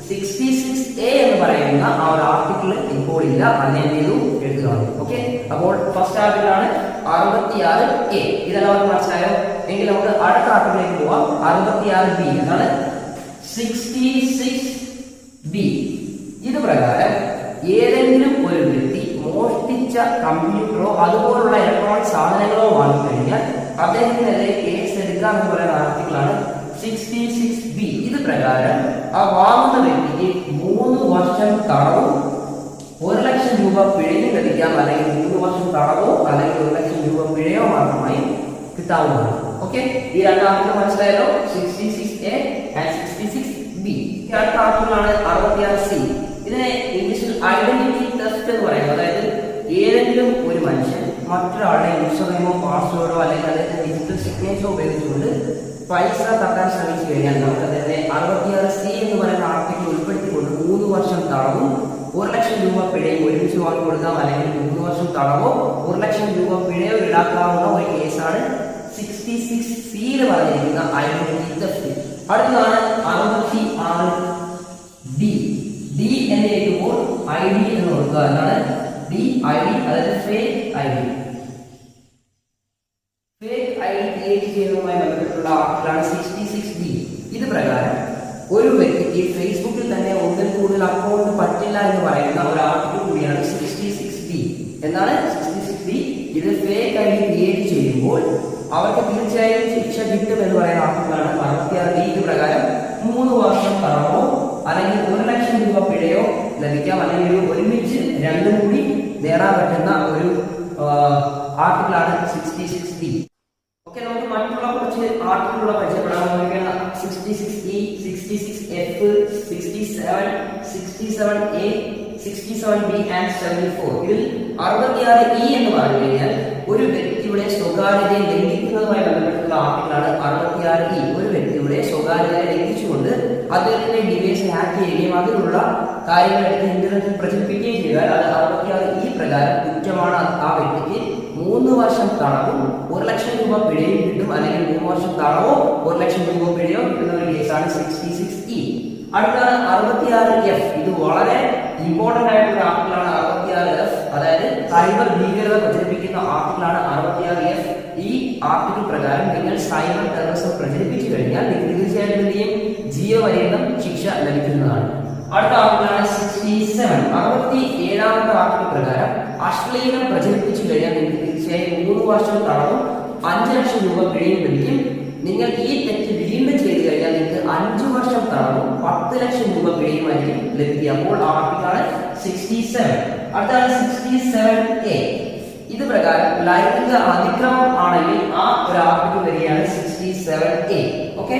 66A എന്ന് പറയുന്ന ആ ഒരു ആർട്ടിക്കിൾ ഇപ്പോൾ ഇല്ല, അതിനെ എന്ത് ചെയ്തു? എഴുതുക. ഓക്കെ, അപ്പോൾ ഫസ്റ്റ് ആർട്ടിക്കിളാണ് 66A. ഇതെല്ലാവർക്കും മനസ്സിലായോ? എങ്കിൽ നമുക്ക് അടുത്ത ആർട്ടിക്കിളിലേക്ക് പോവാം. 66B എന്നാണ് 66B. ഇത് പ്രകാരം ഏതെങ്കിലും ഒരു വ്യക്തി മോഷ്ടിച്ച കമ്പ്യൂട്ടറോ അതുപോലുള്ള ഇലക്ട്രോണിക് സാധനങ്ങളോ വാങ്ങിക്കഴിഞ്ഞാൽ അദ്ദേഹത്തിനെതിരെ കേസ് എടുക്കാം എന്ന് പറയുന്ന ആർട്ടിക്കിളാണ് 66B. ഇത് പ്രകാരം ആ വാങ്ങുന്ന വ്യക്തിക്ക് 3 വർഷം തടവും 1 ലക്ഷം രൂപ പിഴയും ലഭിക്കാം. അല്ലെങ്കിൽ 3 വർഷം തടവോ അല്ലെങ്കിൽ 1 ലക്ഷം രൂപ പിഴയോ മാത്രമായി കിട്ടാവുന്നതാണ്. ഓക്കെ, ഈ രണ്ട് ആർട്ടിക്കിൾ മനസ്സിലായല്ലോ, 66A ആൻഡ് 66B. അടുത്ത ആർട്ടിക്കിളാണ് 66C. ഇതിനെ ഇംഗ്ലീഷിൽ ഐഡന്റിറ്റി തെഫ്റ്റ് എന്ന് പറയുന്നത്, അതായത് ഏതെങ്കിലും ഒരു മനുഷ്യൻ മറ്റൊരാളുടെ യൂസർ നെയിമോ പാസ്വേഡോ അല്ലെങ്കിൽ അദ്ദേഹത്തിന്റെ ഡിജിറ്റൽ സിഗ്നേച്ചറോ ഉപയോഗിച്ചുകൊണ്ട് പൈസ തട്ടാൻ ശ്രമിച്ചു കഴിഞ്ഞാൽ നമുക്ക് അദ്ദേഹത്തെ 66C എന്ന് പറയുന്ന ആർട്ടിക്കിൾ ഉൾപ്പെടുത്തിക്കൊണ്ട് 3 വർഷം തടവും 1 ലക്ഷം രൂപ പിഴയും ഒരുമിച്ച് വാങ്ങി കൊടുക്കാം. അല്ലെങ്കിൽ 3 വർഷം തടവോ 1 ലക്ഷം രൂപ പിഴയോ ഈടാക്കാവുന്ന ഒരു കേസാണ് 66C പറഞ്ഞിരിക്കുന്ന ഐഡന്റിറ്റി തെഫ്റ്റ്. അടുത്തതാണ് 66D. D എന്ന് എഴുതുമ്പോൾ ID എന്ന് കൊടുക്കുക. എന്താണ് DID? അതായത് fake ID. Fake ID create ചെയ്യുന്നതുമായി ബന്ധപ്പെട്ടുള്ള ആർട്ടിക്കിളാണ് 66D. ഇത് പ്രകാരം ഒരു വ്യക്തിക്ക് ഫേസ്ബുക്കിൽ തന്നെ ഒന്നിൽ കൂടുതൽ അക്കൗണ്ട് പറ്റില്ല എന്ന് പറയുന്ന ഒരു ആർട്ടിക്കിൾ കൂടിയാണ് 66D. എന്താണ് 66D? ഇത് ഫേക്ക് ID ക്രിയേറ്റ് ചെയ്യുമ്പോൾ അവർക്ക് തീർച്ചയായും ശിക്ഷ കിട്ടും എന്ന് പറയുന്ന ആർട്ടിക്കിളാണ് 66D. ഇത് പ്രകാരം 3 വർഷം തടവോ അല്ലെങ്കിൽ 1 ലക്ഷം രൂപ പിഴയോ ലഭിക്കാം. അല്ലെങ്കിൽ ഒരുമിച്ച് രണ്ടും കൂടി നേടാൻ പറ്റുന്ന ഒരു ആർട്ടിക്കിളാണ് 66D. ഓക്കെ, നമുക്ക് മറ്റുള്ള കുറച്ച് ആർട്ടിക്കിളുകൾ പരിചയപ്പെടാൻ 66E, 66F, 67, 67A, 67B and 74. ഇതിൽ 66E എന്ന് പറഞ്ഞു കഴിഞ്ഞാൽ ഒരു വ്യക്തിയുടെ സ്വകാര്യതയെ ലംഘിക്കുന്നതുമായി ബന്ധപ്പെട്ടുള്ള ആർട്ടിക്കിളാണ് 66E. ഒരു വ്യക്തിയുടെ സ്വകാര്യതയെ ലംഘിച്ചുകൊണ്ട് അദ്ദേഹത്തിന്റെ ഡിവൈസ് ഹാക്ക് ചെയ്യുകയും അതിലുള്ള കാര്യങ്ങൾ എടുത്ത് ഇന്റർനെറ്റിൽ പ്രചരിപ്പിക്കുകയും ചെയ്താൽ അത് 66E പ്രകാരം കുറ്റമാണ്. ആ വ്യക്തിക്ക് 3 വർഷം തടവും 1 ലക്ഷം രൂപ പിഴയും കിട്ടും. അല്ലെങ്കിൽ 3 വർഷം തടവോ 1 ലക്ഷം രൂപ പിഴയോ കിട്ടുന്ന ഒരു കേസാണ് 66E. അടുത്താണ് 66F. ഇത് വളരെ ഇമ്പോർട്ടന്റ് ആയിട്ടുള്ള ആർട്ടിക്കിളാണ് 66F. അതായത് സൈബർ ഭീകരത പ്രചരിപ്പിക്കുന്ന ആർട്ടിക്കിളാണ് 66F. ഈ ആർട്ടിക്കിൾ പ്രകാരം നിങ്ങൾ സൈബർ ടെററിസം പ്രചരിപ്പിച്ചു കഴിഞ്ഞാൽ നിങ്ങൾക്ക് തീർച്ചയായിട്ടും എന്ത് ചെയ്യും? ജീവപര്യന്തം ശിക്ഷ ലഭിക്കുന്നതാണ്. അടുത്ത ആർട്ടിക്കിളാണ് 67. 67ാമത്തെ ആർട്ടിക്കിൾ പ്രകാരം അശ്ലീലം പ്രചരിപ്പിച്ചു കഴിഞ്ഞാൽ നിങ്ങൾക്ക് തീർച്ചയായും 3 വർഷം തടവും 5 ലക്ഷം രൂപ പിഴയും ലഭിക്കും. നിങ്ങൾ ഈ തെറ്റ് വീണ്ടും ചെയ്തു കഴിഞ്ഞാൽ നിങ്ങൾക്ക് 5 വർഷം തടവും 10 ലക്ഷം രൂപ പിഴയുമായിരിക്കും ലഭിക്കുക. അപ്പോൾ ആർട്ടിക്കിളാണ് 67. അടുത്താണ് 67A. ഇത് പ്രകാരം ലൈംഗിക അതിക്രമം ആണെങ്കിൽ ആ ഒരു ആർട്ടിക്കിൾ വരികയാണ് 67A. ഓക്കെ,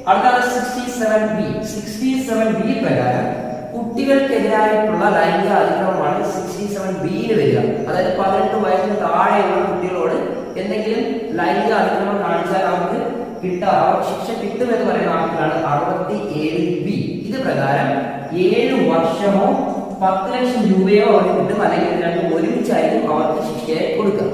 അടുത്താണ് 67B. 67B പ്രകാരം കുട്ടികൾക്കെതിരായിട്ടുള്ള ലൈംഗിക അതിക്രമമാണ് 67 167(b)യിൽ വരിക. അതായത് 18 വയസ്സിന് താഴെയുള്ള കുട്ടികളോട് എന്തെങ്കിലും ലൈംഗിക അതിക്രമം കാണിച്ചാൽ അവർക്ക് ശിക്ഷ കിട്ടുമെന്ന് പറയുന്ന ആർട്ടിക്കിളാണ് 67(b). ഇത് പ്രകാരം 7 വർഷമോ 10 ലക്ഷം രൂപയോ അവർക്ക് കിട്ടും, അല്ലെങ്കിൽ രണ്ടും ഒരുമിച്ചായിരിക്കും അവർക്ക് ശിക്ഷയെ കൊടുക്കുക.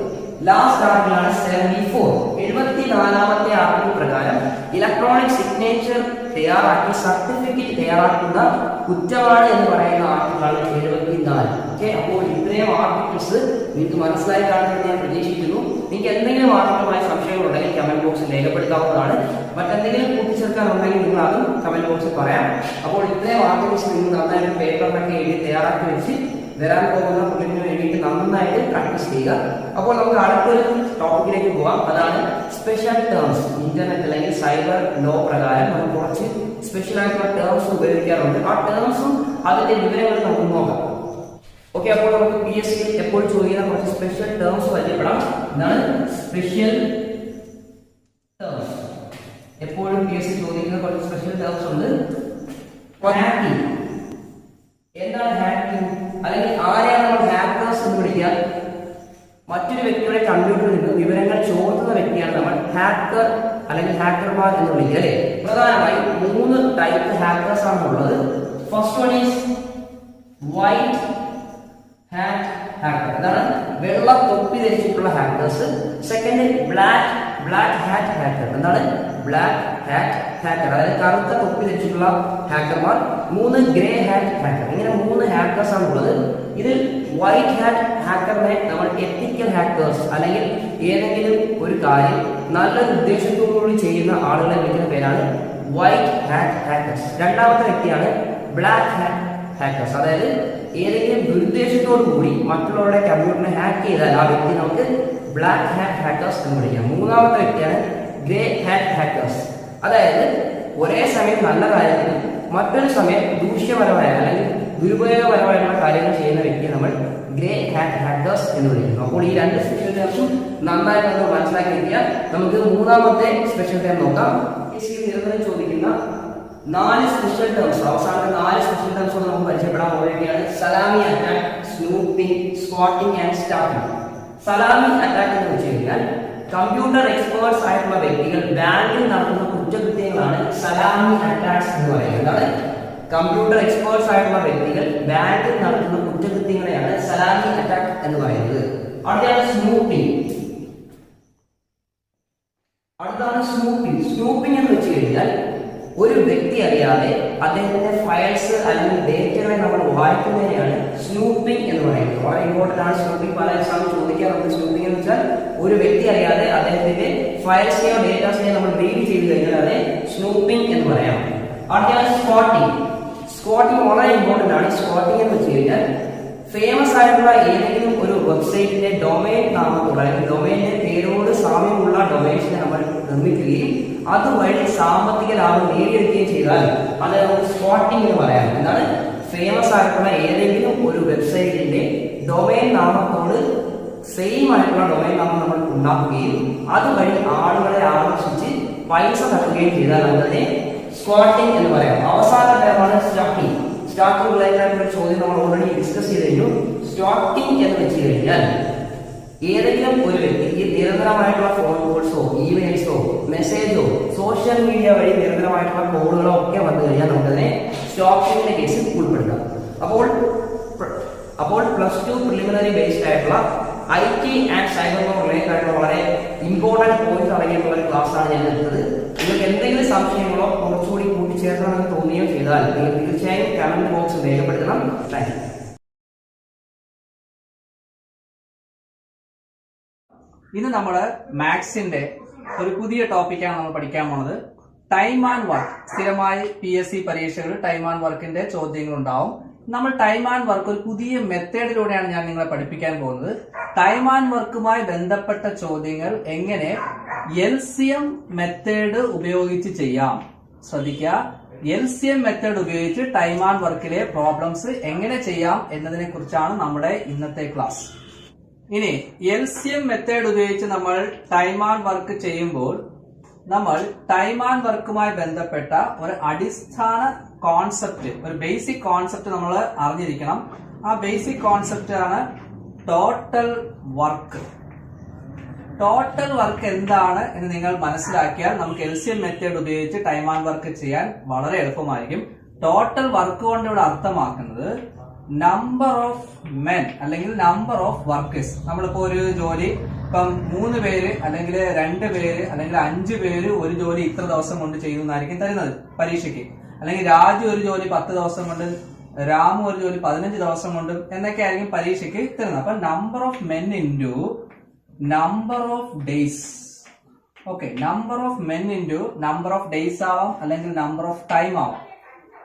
ലാസ്റ്റ് ആർട്ടിക്കിളാണ് 74. 74ാമത്തെ ആർട്ടിക്കിൾ പ്രകാരം ഇലക്ട്രോണിക് സിഗ്നേച്ചർ തയ്യാറാക്കി സർട്ടിഫിക്കറ്റ് തയ്യാറാക്കുന്ന കുറ്റമാണ് എന്ന് പറയുന്ന ആർട്ടിക്കിളാണ് 74. ഓക്കെ, അപ്പോൾ ഇത്രയും ആർട്ടിക്കിൾസ് നിങ്ങൾക്ക് മനസ്സിലായി കാണുമെന്ന് ഞാൻ പ്രതീക്ഷിക്കുന്നു. നിങ്ങൾക്ക് എന്തെങ്കിലും ആർട്ടിക്കിളുമായി സംശയങ്ങളുണ്ടെങ്കിൽ കമന്റ് ബോക്സിൽ രേഖപ്പെടുത്താവുന്നതാണ്. മറ്റെന്തെങ്കിലും കൂട്ടിച്ചേർക്കാനുണ്ടെങ്കിൽ നിങ്ങൾ അതും കമന്റ് ബോക്സിൽ പറയാം. അപ്പോൾ ഇത്രയും ആർട്ടിക്കിൾസ് നിങ്ങൾ നന്നായിട്ട് പേപ്പറിലൊക്കെ എഴുതി തയ്യാറാക്കി വെച്ച് വരാൻ പോകുന്ന പ്രിലിമിന് വേണ്ടിയിട്ട് നന്നായിട്ട് പ്രാക്ടീസ് ചെയ്യുക. അപ്പോൾ നമുക്ക് അടുത്തൊരു ടോപ്പിക്കിലേക്ക് പോകാം. അതാണ് സ്പെഷ്യൽ ടേംസ്. ഇന്റർനെറ്റ് അല്ലെങ്കിൽ സൈബർ ലോ പ്രകാരം നമുക്ക് കുറച്ച് സ്പെഷ്യൽ ആയിട്ടുള്ള ടേംസ് ഉപയോഗിക്കാറുണ്ട്. ആ ടേംസും അതിന്റെ വിവരങ്ങൾ നമുക്ക് നോക്കാം. ഓക്കെ, അപ്പോൾ നമുക്ക് PSC എപ്പോൾ ചോദിക്കുന്ന കുറച്ച് സ്പെഷ്യൽ ടേംസ് പരിചയപ്പെടാം. എന്താണ് സ്പെഷ്യൽ ടേംസ്? എപ്പോഴും PSC ചോദിക്കുന്ന കുറച്ച് സ്പെഷ്യൽ ടേംസ് ഉണ്ട്. ഹാക്കിംഗ്. എന്താണ് ഹാക്കിംഗ്? അല്ലെങ്കിൽ ആരെയാണ് നമ്മൾ ഹാക്കേഴ്സ് എന്ന് വിളിക്കുക? മറ്റൊരു വ്യക്തിയുടെ കമ്പ്യൂട്ടറിൽ നിന്ന് വിവരങ്ങൾ ചോർത്തുന്ന വ്യക്തിയാണ് നമ്മൾ ഹാക്കർ അല്ലെങ്കിൽ ഹാക്കർമാർ എന്ന് വിളിക്കുക, അല്ലേ? പ്രധാനമായും 3 ടൈപ്പ് ഹാക്കേഴ്സ് ആണ് ഉള്ളത്. First one is white hat hacker. എന്താണ്? വെള്ള തൊപ്പി ധരിച്ചിട്ടുള്ള hackers. Second black hat hacker. എന്താണ്? ബ്ലാക്ക് ഹാറ്റ് ഹാക്കർ, അതായത് കറുത്ത തൊപ്പി ധരിച്ചിട്ടുള്ള ഹാക്കർമാർ. 3 ഗ്രേ ഹാറ്റ് ഹാക്കർ. ഇങ്ങനെ 3 ഹാക്കേഴ്സ് ആണ് ഉള്ളത്. ഇതിൽ വൈറ്റ് ഹാറ്റ് ഹാക്കറിനെ നമ്മൾ എത്തിക്കൽ ഹാക്കേഴ്സ്, അല്ലെങ്കിൽ ഏതെങ്കിലും ഒരു കാര്യം നല്ലൊരു ഉദ്ദേശത്തോടുകൂടി ചെയ്യുന്ന ആളുകളെ വിളിക്കുന്ന പേരാണ് വൈറ്റ് ഹാറ്റ് ഹാക്കേഴ്സ്. രണ്ടാമത്തെ വ്യക്തിയാണ് ബ്ലാക്ക് ഹാറ്റ് ഹാക്കേഴ്സ്, അതായത് ഏതെങ്കിലും ദുരുദ്ദേശത്തോടു കൂടി മറ്റുള്ളവരുടെ കമ്പ്യൂട്ടറിനെ ഹാക്ക് ചെയ്താൽ ആ വ്യക്തി നമുക്ക് ബ്ലാക്ക് ഹാറ്റ് ഹാക്കേഴ്സ് എന്ന് വിളിക്കാം. മൂന്നാമത്തെ വ്യക്തിയാണ് ഗ്രേ ഹാറ്റ് ഹാക്കേഴ്സ്, അതായത് ഒരേ സമയം നല്ല കാര്യത്തിനും മറ്റൊരു സമയം ദൂഷ്യപരമായ അല്ലെങ്കിൽ ദുരുപയോഗപരമായിട്ടുള്ള കാര്യങ്ങൾ ചെയ്യുന്ന വ്യക്തിയെ നമ്മൾ ഗ്രേ ഹാറ്റ് ഹാക്കേഴ്സ് എന്ന് വിളിക്കുന്നു. അപ്പോൾ ഈ 2 സ്പെഷ്യൽ ടേംസും നന്നായി നമ്മൾ മനസ്സിലാക്കി വയ്ക്കുക. നമുക്ക് മൂന്നാമത്തെ സ്പെഷ്യൽ ടേം നോക്കാം. നിരന്തരം ചോദിക്കുന്ന 4 സ്പെഷ്യൽ ടേംസ്, അവസാനത്തെ 4 സ്പെഷ്യൽ ടേംസ് നമുക്ക് പരിചയപ്പെടാൻ പോവുകയാണ്. Salami attack, snooping, squatting and staffing. Salami attack എന്ന് വെച്ച് കഴിഞ്ഞാൽ കമ്പ്യൂട്ടർ എക്സ്പേർട്സ് ആയിട്ടുള്ള വ്യക്തികൾ ബാങ്കിൽ നടത്തുന്ന കുറ്റകൃത്യങ്ങളാണ് സലാമി അറ്റാക്സ് എന്ന് പറയുന്നത്. അതാണ് കമ്പ്യൂട്ടർ എക്സ്പേർട്സ് ആയിട്ടുള്ള വ്യക്തികൾ ബാങ്കിൽ നടത്തുന്ന കുറ്റകൃത്യങ്ങളെയാണ് സലാമി അറ്റാക്ക് എന്ന് പറയുന്നത്. അടുത്താണ് സ്നൂപ്പിംഗ്. സ്നൂപ്പിംഗ് എന്ന് വെച്ച് കഴിഞ്ഞാൽ ഒരു വ്യക്തി അറിയാതെ അദ്ദേഹത്തിന്റെ ഫയൽസ് അല്ലെങ്കിൽ ഡേറ്റകളെ നമ്മൾ വായിക്കുന്നതിനെയാണ് സ്നൂപ്പിംഗ് എന്ന് പറയുന്നത്. വളരെ ഇമ്പോർട്ടന്റ് ആണ് സ്നൂപ്പിംഗ്. പല എക്സാമിൽ ചോദിക്കാറുണ്ട്. സ്നൂപ്പിംഗ് എന്ന് വെച്ചാൽ ഒരു വ്യക്തി അറിയാതെ അദ്ദേഹത്തിന്റെ ഫയൽസിനെയോ ഡേറ്റാസിനെയോ നമ്മൾ റീഡ് ചെയ്ത് കഴിഞ്ഞാൽ അതെ സ്നൂപ്പിംഗ് എന്ന് പറയാം. അടുത്തതാണ് സ്ക്വാട്ടിംഗ് വളരെ ഇമ്പോർട്ടന്റ് ആണ്. സ്ക്വാട്ടിംഗ് എന്ന് വെച്ച് കഴിഞ്ഞാൽ ഫേമസ് ആയിട്ടുള്ള ഏതെങ്കിലും ഒരു വെബ്സൈറ്റിന്റെ ഡൊമൈൻ നാമത്തോട് അല്ലെങ്കിൽ ഡൊമൈനിന്റെ പേരോട് സാമ്യമുള്ള ഡൊമൈൻസിനെ നമ്മൾ നിർമ്മിക്കുകയും അതുവഴി സാമ്പത്തിക ലാഭം നേടിയെടുക്കുകയും ചെയ്താൽ അത് നമുക്ക് സ്ക്വാട്ടിംഗ് എന്ന് പറയാം. എന്താണ്? ഫേമസ് ആയിട്ടുള്ള ഏതെങ്കിലും ഒരു വെബ്സൈറ്റിന്റെ ഡൊമൈൻ നാമത്തോട് സെയിം ആയിട്ടുള്ള ഡൊമൈൻ നാമം നമ്മൾ ഉണ്ടാക്കുകയും അതുവഴി ആളുകളെ ആകർഷിച്ച് പൈസ തട്ടുകയും ചെയ്താൽ അതിനെ സ്ക്വാട്ടിംഗ് എന്ന് പറയാം. അവസാന ടേമാണ് സ്റ്റാക്കിംഗ്. സ്റ്റാക്കിംഗ് റിലേറ്റഡ് ചോദ്യം നമ്മൾ ഓൾറെഡി ഡിസ്കസ് ചെയ്ത് കഴിഞ്ഞു. സ്റ്റാക്കിംഗ് എന്ന് വെച്ച് കഴിഞ്ഞാൽ ഏതെങ്കിലും ഒരു വ്യക്തിക്ക് നിരന്തരമായിട്ടുള്ള ഫോൺ കോൾസോ ഇമെയിൽസോ മെസ്സേജോ സോഷ്യൽ മീഡിയ വഴി നിരന്തരമായിട്ടുള്ള കോളുകളോ ഒക്കെ വന്നു കഴിഞ്ഞാൽ നമുക്കതിനെ സ്റ്റാക്കിംഗിന്റെ കേസിൽ ഉൾപ്പെടുത്താം. അപ്പോൾ +2 പ്രിലിമിനറി ബേസ്ഡ് ആയിട്ടുള്ള IT and cyber law related ആയിട്ടുള്ള വളരെ ഇമ്പോർട്ടന്റ് പോയിന്റ്സ് അടങ്ങിയിട്ടുള്ള ഒരു ക്ലാസ് ആണ് ഞാൻ എടുത്തത്. നിങ്ങൾക്ക് എന്തെങ്കിലും സംശയങ്ങളോ കുറച്ചുകൂടി കൂട്ടിച്ചേർക്കണമെന്ന് തോന്നിയോ ചെയ്താൽ നിങ്ങൾ തീർച്ചയായും കമന്റ് ബോക്സിൽ രേഖപ്പെടുത്തണം. Thank you. ഇന്ന് നമ്മൾ മാത്സിന്റെ ഒരു പുതിയ ടോപ്പിക്കാണ് നമ്മൾ പഠിക്കാൻ പോണത്. Time and work. സ്ഥിരമായി PSC പരീക്ഷകളിൽ ടൈം ആൻഡ് വർക്കിന്റെ ചോദ്യങ്ങൾ ഉണ്ടാവും. നമ്മൾ ടൈം ആൻഡ് വർക്ക് ഒരു പുതിയ മെത്തേഡിലൂടെയാണ് ഞാൻ നിങ്ങളെ പഠിപ്പിക്കാൻ പോകുന്നത്. ടൈം ആൻഡ് വർക്കുമായി ബന്ധപ്പെട്ട ചോദ്യങ്ങൾ എങ്ങനെ LCM മെത്തേഡ് ഉപയോഗിച്ച് ചെയ്യാം. ശ്രദ്ധിക്കുക, LCM മെത്തേഡ് ഉപയോഗിച്ച് ടൈം ആൻഡ് വർക്കിലെ പ്രോബ്ലംസ് എങ്ങനെ ചെയ്യാം എന്നതിനെ കുറിച്ചാണ് നമ്മുടെ ഇന്നത്തെ ക്ലാസ്. ഇനി LCM മെത്തേഡ് ഉപയോഗിച്ച് നമ്മൾ ടൈം ആൻഡ് വർക്ക് ചെയ്യുമ്പോൾ നമ്മൾ ടൈം ആൻഡ് വർക്കുമായി ബന്ധപ്പെട്ട ഒരു അടിസ്ഥാന കോൺസെപ്റ്റ്, ഒരു ബേസിക് കോൺസെപ്റ്റ് നമ്മൾ അറിഞ്ഞിരിക്കണം. ആ ബേസിക് കോൺസെപ്റ്റ് ആണ് ടോട്ടൽ വർക്ക്. ടോട്ടൽ വർക്ക് എന്താണ് എന്ന് നിങ്ങൾ മനസ്സിലാക്കിയാൽ നമുക്ക് LCM മെത്തേഡ് ഉപയോഗിച്ച് ടൈം ആൻഡ് വർക്ക് ചെയ്യാൻ വളരെ എളുപ്പമായിരിക്കും. ടോട്ടൽ വർക്ക് കൊണ്ട് ഇവിടെ അർത്ഥമാക്കുന്നത് നമ്പർ ഓഫ് മെൻ അല്ലെങ്കിൽ നമ്പർ ഓഫ് വർക്കേഴ്സ്. നമ്മളിപ്പോ ഒരു ജോലി ഇപ്പം 3 പേര് അല്ലെങ്കിൽ 2 പേര് അല്ലെങ്കിൽ 5 പേര് ഒരു ജോലി ഇത്ര ദിവസം കൊണ്ട് ചെയ്യുന്നതായിരിക്കും തരുന്നത് പരീക്ഷയ്ക്ക്. അല്ലെങ്കിൽ രാജു ഒരു ജോലി 10 ദിവസം കൊണ്ട്, രാമു ഒരു ജോലി 15 ദിവസം കൊണ്ട് എന്നൊക്കെ ആയിരിക്കും പരീക്ഷയ്ക്ക് തരുന്നത്. അപ്പൊ number of men into number of days. Okay, number of men into number of days ആവാം അല്ലെങ്കിൽ നമ്പർ ഓഫ് ടൈം ആവാം.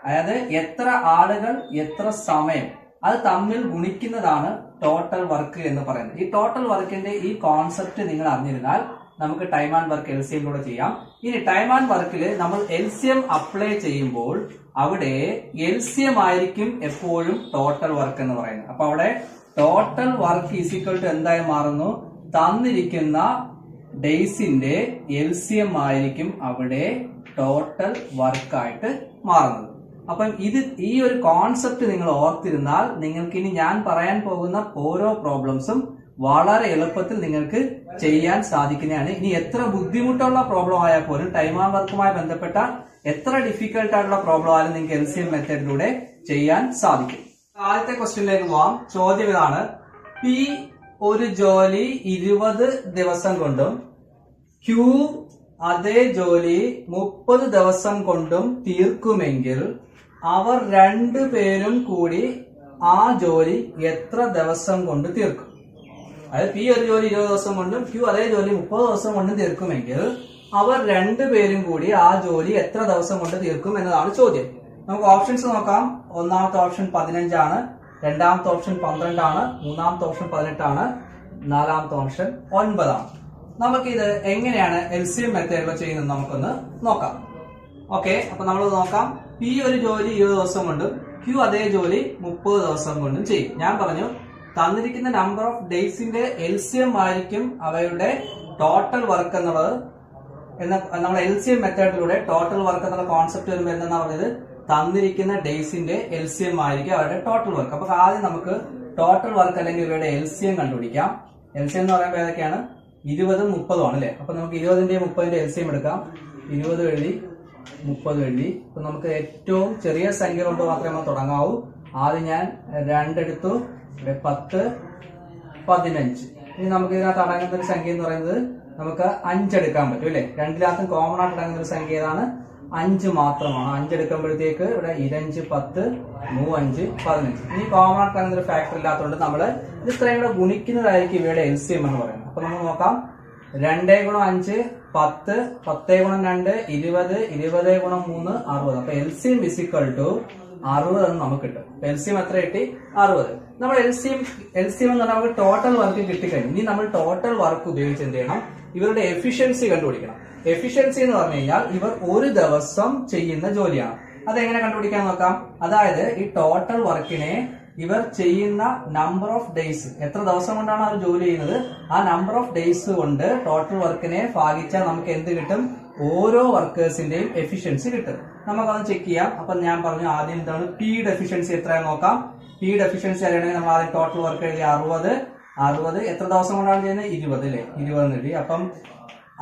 അതായത് എത്ര ആളുകൾ എത്ര സമയം അത് തമ്മിൽ ഗുണിക്കുന്നതാണ് ടോട്ടൽ വർക്ക് എന്ന് പറയുന്നത്. ഈ ടോട്ടൽ വർക്കിന്റെ ഈ കോൺസെപ്റ്റ് നിങ്ങൾ അറിഞ്ഞിരുന്നാൽ നമുക്ക് ടൈം ആൻഡ് വർക്ക് LCM കൂടെ ചെയ്യാം. ഇനി ടൈം ആൻഡ് വർക്കിൽ നമ്മൾ LCM അപ്ലൈ ചെയ്യുമ്പോൾ അവിടെ LCM ആയിരിക്കും എപ്പോഴും ടോട്ടൽ വർക്ക് എന്ന് പറയുന്നത്. അപ്പൊ അവിടെ ടോട്ടൽ വർക്ക് ഈക്വൽ ടു എന്തായി മാറുന്നു? തന്നിരിക്കുന്ന ഡേയ്സിന്റെ LCM ആയിരിക്കും അവിടെ ടോട്ടൽ വർക്കായിട്ട് മാറുന്നത്. അപ്പം ഈ ഒരു കോൺസെപ്റ്റ് നിങ്ങൾ ഓർത്തിരുന്നാൽ നിങ്ങൾക്ക് ഇനി ഞാൻ പറയാൻ പോകുന്ന ഓരോ പ്രോബ്ലംസും വളരെ എളുപ്പത്തിൽ നിങ്ങൾക്ക് ചെയ്യാൻ സാധിക്കുന്നതാണ്. ഇനി എത്ര ബുദ്ധിമുട്ടുള്ള പ്രോബ്ലം ആയാൽ പോലും ടൈം ആൻഡ് വർക്കുമായി ബന്ധപ്പെട്ട എത്ര ഡിഫിക്കൽട്ട് ആയിട്ടുള്ള പ്രോബ്ലം ആയാലും നിങ്ങൾക്ക് LCM മെത്തേഡിലൂടെ ചെയ്യാൻ സാധിക്കും. ആദ്യത്തെ ക്വസ്റ്റ്യനിലേക്ക് പോവാം. ചോദ്യം ഇതാണ്: P ഒരു ജോലി 20 ദിവസം കൊണ്ടും Q അതേ ജോലി 30 ദിവസം കൊണ്ടും തീർക്കുമെങ്കിൽ അവർ 2 പേരും കൂടി ആ ജോലി എത്ര ദിവസം കൊണ്ട് തീർക്കും? അതായത് P ഒരു ജോലി 20 ദിവസം കൊണ്ടും Q അതേ ജോലി 30 ദിവസം കൊണ്ടും തീർക്കുമെങ്കിൽ അവർ 2 പേരും കൂടി ആ ജോലി എത്ര ദിവസം കൊണ്ട് തീർക്കും എന്നതാണ് ചോദ്യം. നമുക്ക് ഓപ്ഷൻസ് നോക്കാം. ഒന്നാമത്തെ ഓപ്ഷൻ 15 ആണ്, രണ്ടാമത്തെ ഓപ്ഷൻ 12 ആണ്, മൂന്നാമത്തെ ഓപ്ഷൻ 18 ആണ്, നാലാമത്തെ ഓപ്ഷൻ 9 ആണ്. നമുക്കിത് എങ്ങനെയാണ് LCM മെത്തേഡിൽ ചെയ്യുന്നത് നമുക്കൊന്ന് നോക്കാം. ഓക്കെ, അപ്പൊ നമ്മൾ നോക്കാം. P ഒരു ജോലി 20 ദിവസം കൊണ്ടും Q അതേ ജോലി 30 ദിവസം കൊണ്ടും ചെയ്യും. ഞാൻ പറഞ്ഞു തന്നിരിക്കുന്ന നമ്പർ ഓഫ് ഡേയ്സിന്റെ LCM ആയിരിക്കും അവയുടെ ടോട്ടൽ വർക്ക് എന്നുള്ളത്. നമ്മൾ LCM മെത്തേഡിലൂടെ ടോട്ടൽ വർക്ക് എന്നുള്ള കോൺസെപ്റ്റ് വരുമ്പോൾ എന്താ പറഞ്ഞത്? തന്നിരിക്കുന്ന ഡേയ്സിന്റെ LCM ആയിരിക്കും അവരുടെ ടോട്ടൽ വർക്ക്. അപ്പൊ ആദ്യം നമുക്ക് ടോട്ടൽ വർക്ക് അല്ലെങ്കിൽ ഇവയുടെ LCM കണ്ടുപിടിക്കാം. LCM എന്ന് പറയുമ്പോൾ ഏതൊക്കെയാണ്? 20 30 ആണ് അല്ലെ? അപ്പൊ നമുക്ക് 20ന്റെയും 30ന്റെയും LCM എടുക്കാം. 20 എഴുതി, 30 എഴുതി. അപ്പൊ നമുക്ക് ഏറ്റവും ചെറിയ സംഖ്യ കൊണ്ട് മാത്രമേ തുടങ്ങാവൂ. ആദ്യം ഞാൻ 2 എടുത്തു, 10 15. ഇനി നമുക്ക് ഇതിനകത്ത് അടങ്ങുന്ന ഒരു സംഖ്യ എന്ന് പറയുന്നത് നമുക്ക് 5 എടുക്കാൻ പറ്റും അല്ലെ? രണ്ടിനകത്തും കോമൺ ആയിട്ട് അടങ്ങുന്ന ഒരു സംഖ്യ ഏതാണ്? 5 മാത്രമാണ്. 5 എടുക്കുമ്പോഴത്തേക്ക് ഇവിടെ 25 10 35 15. ഇനി കോമൺ ആയിട്ട് അടങ്ങുന്ന ഒരു ഫാക്ടർ ഇല്ലാത്തതുകൊണ്ട് നമ്മള് ഇത് ഇത്രയും കൂടെ ഗുണിക്കുന്നതായിരിക്കും ഇവയുടെ LCM എന്ന് പറയുന്നത്. അപ്പൊ നമുക്ക് നോക്കാം. 2 ഗുണം 5 10, 10 ഗുണം 2 20, 20 ഗുണം 3 60. അപ്പൊ LCM is equal to 60 എന്ന് നമുക്ക് കിട്ടും. LCM എത്ര കിട്ടി? 60. നമ്മൾ LCM എന്ന് പറഞ്ഞാൽ നമുക്ക് ടോട്ടൽ വർക്ക് കിട്ടിക്കഴിഞ്ഞു. ഇനി നമ്മൾ ടോട്ടൽ വർക്ക് ഉപയോഗിച്ച് എന്ത് ചെയ്യണം? ഇവരുടെ എഫിഷ്യൻസി കണ്ടുപിടിക്കണം. എഫിഷ്യൻസി എന്ന് പറഞ്ഞു കഴിഞ്ഞാൽ ഇവർ ഒരു ദിവസം ചെയ്യുന്ന ജോലിയാണ്. അതെങ്ങനെ കണ്ടുപിടിക്കാൻ നോക്കാം. അതായത് ഈ ടോട്ടൽ വർക്കിനെ ഇവർ ചെയ്യുന്ന നമ്പർ ഓഫ് ഡേയ്സ്, എത്ര ദിവസം കൊണ്ടാണ് അവർ ജോലി ചെയ്യുന്നത്, ആ നമ്പർ ഓഫ് ഡേയ്സ് കൊണ്ട് ടോട്ടൽ വർക്കിനെ ഭാഗിച്ചാൽ നമുക്ക് എന്ത് കിട്ടും? ഓരോ വർക്കേഴ്സിന്റെയും എഫിഷ്യൻസി കിട്ടും. നമുക്കത് ചെക്ക് ചെയ്യാം. അപ്പൊ ഞാൻ പറഞ്ഞു ആദ്യം എന്താണ് P എഫിഷ്യൻസി എത്രയാണെന്ന് നോക്കാം. P എഫിഷ്യൻസി അറിയണമെങ്കിൽ നമ്മൾ ആദ്യം ടോട്ടൽ വർക്ക് എഴുതി 60 എത്ര ദിവസം കൊണ്ടാണ് ചെയ്യുന്നത്? 20 അല്ലെ? 20 എഴുതി. അപ്പം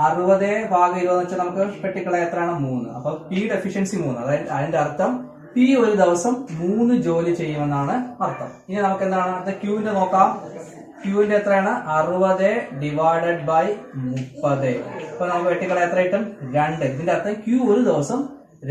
60 ഭാഗം 20 എന്ന് വെച്ചാൽ നമുക്ക് പെട്ടിക്കള എത്രയാണ്? 3. അപ്പൊ P എഫിഷ്യൻസി 3. അതായത് അതിന്റെ അർത്ഥം P ഒരു ദിവസം 3 ജോലി ചെയ്യുമെന്നാണ് അർത്ഥം. ഇനി നമുക്ക് എന്താണ് അടുത്ത Qന്റെ നോക്കാം. Qന്റെ എത്രയാണ്? 60 ഡിവൈഡഡ് ബൈ 30. അപ്പൊ നമുക്ക് വെട്ടിക്കള എത്ര കിട്ടും? 2. ഇതിന്റെ അർത്ഥം Q ഒരു ദിവസം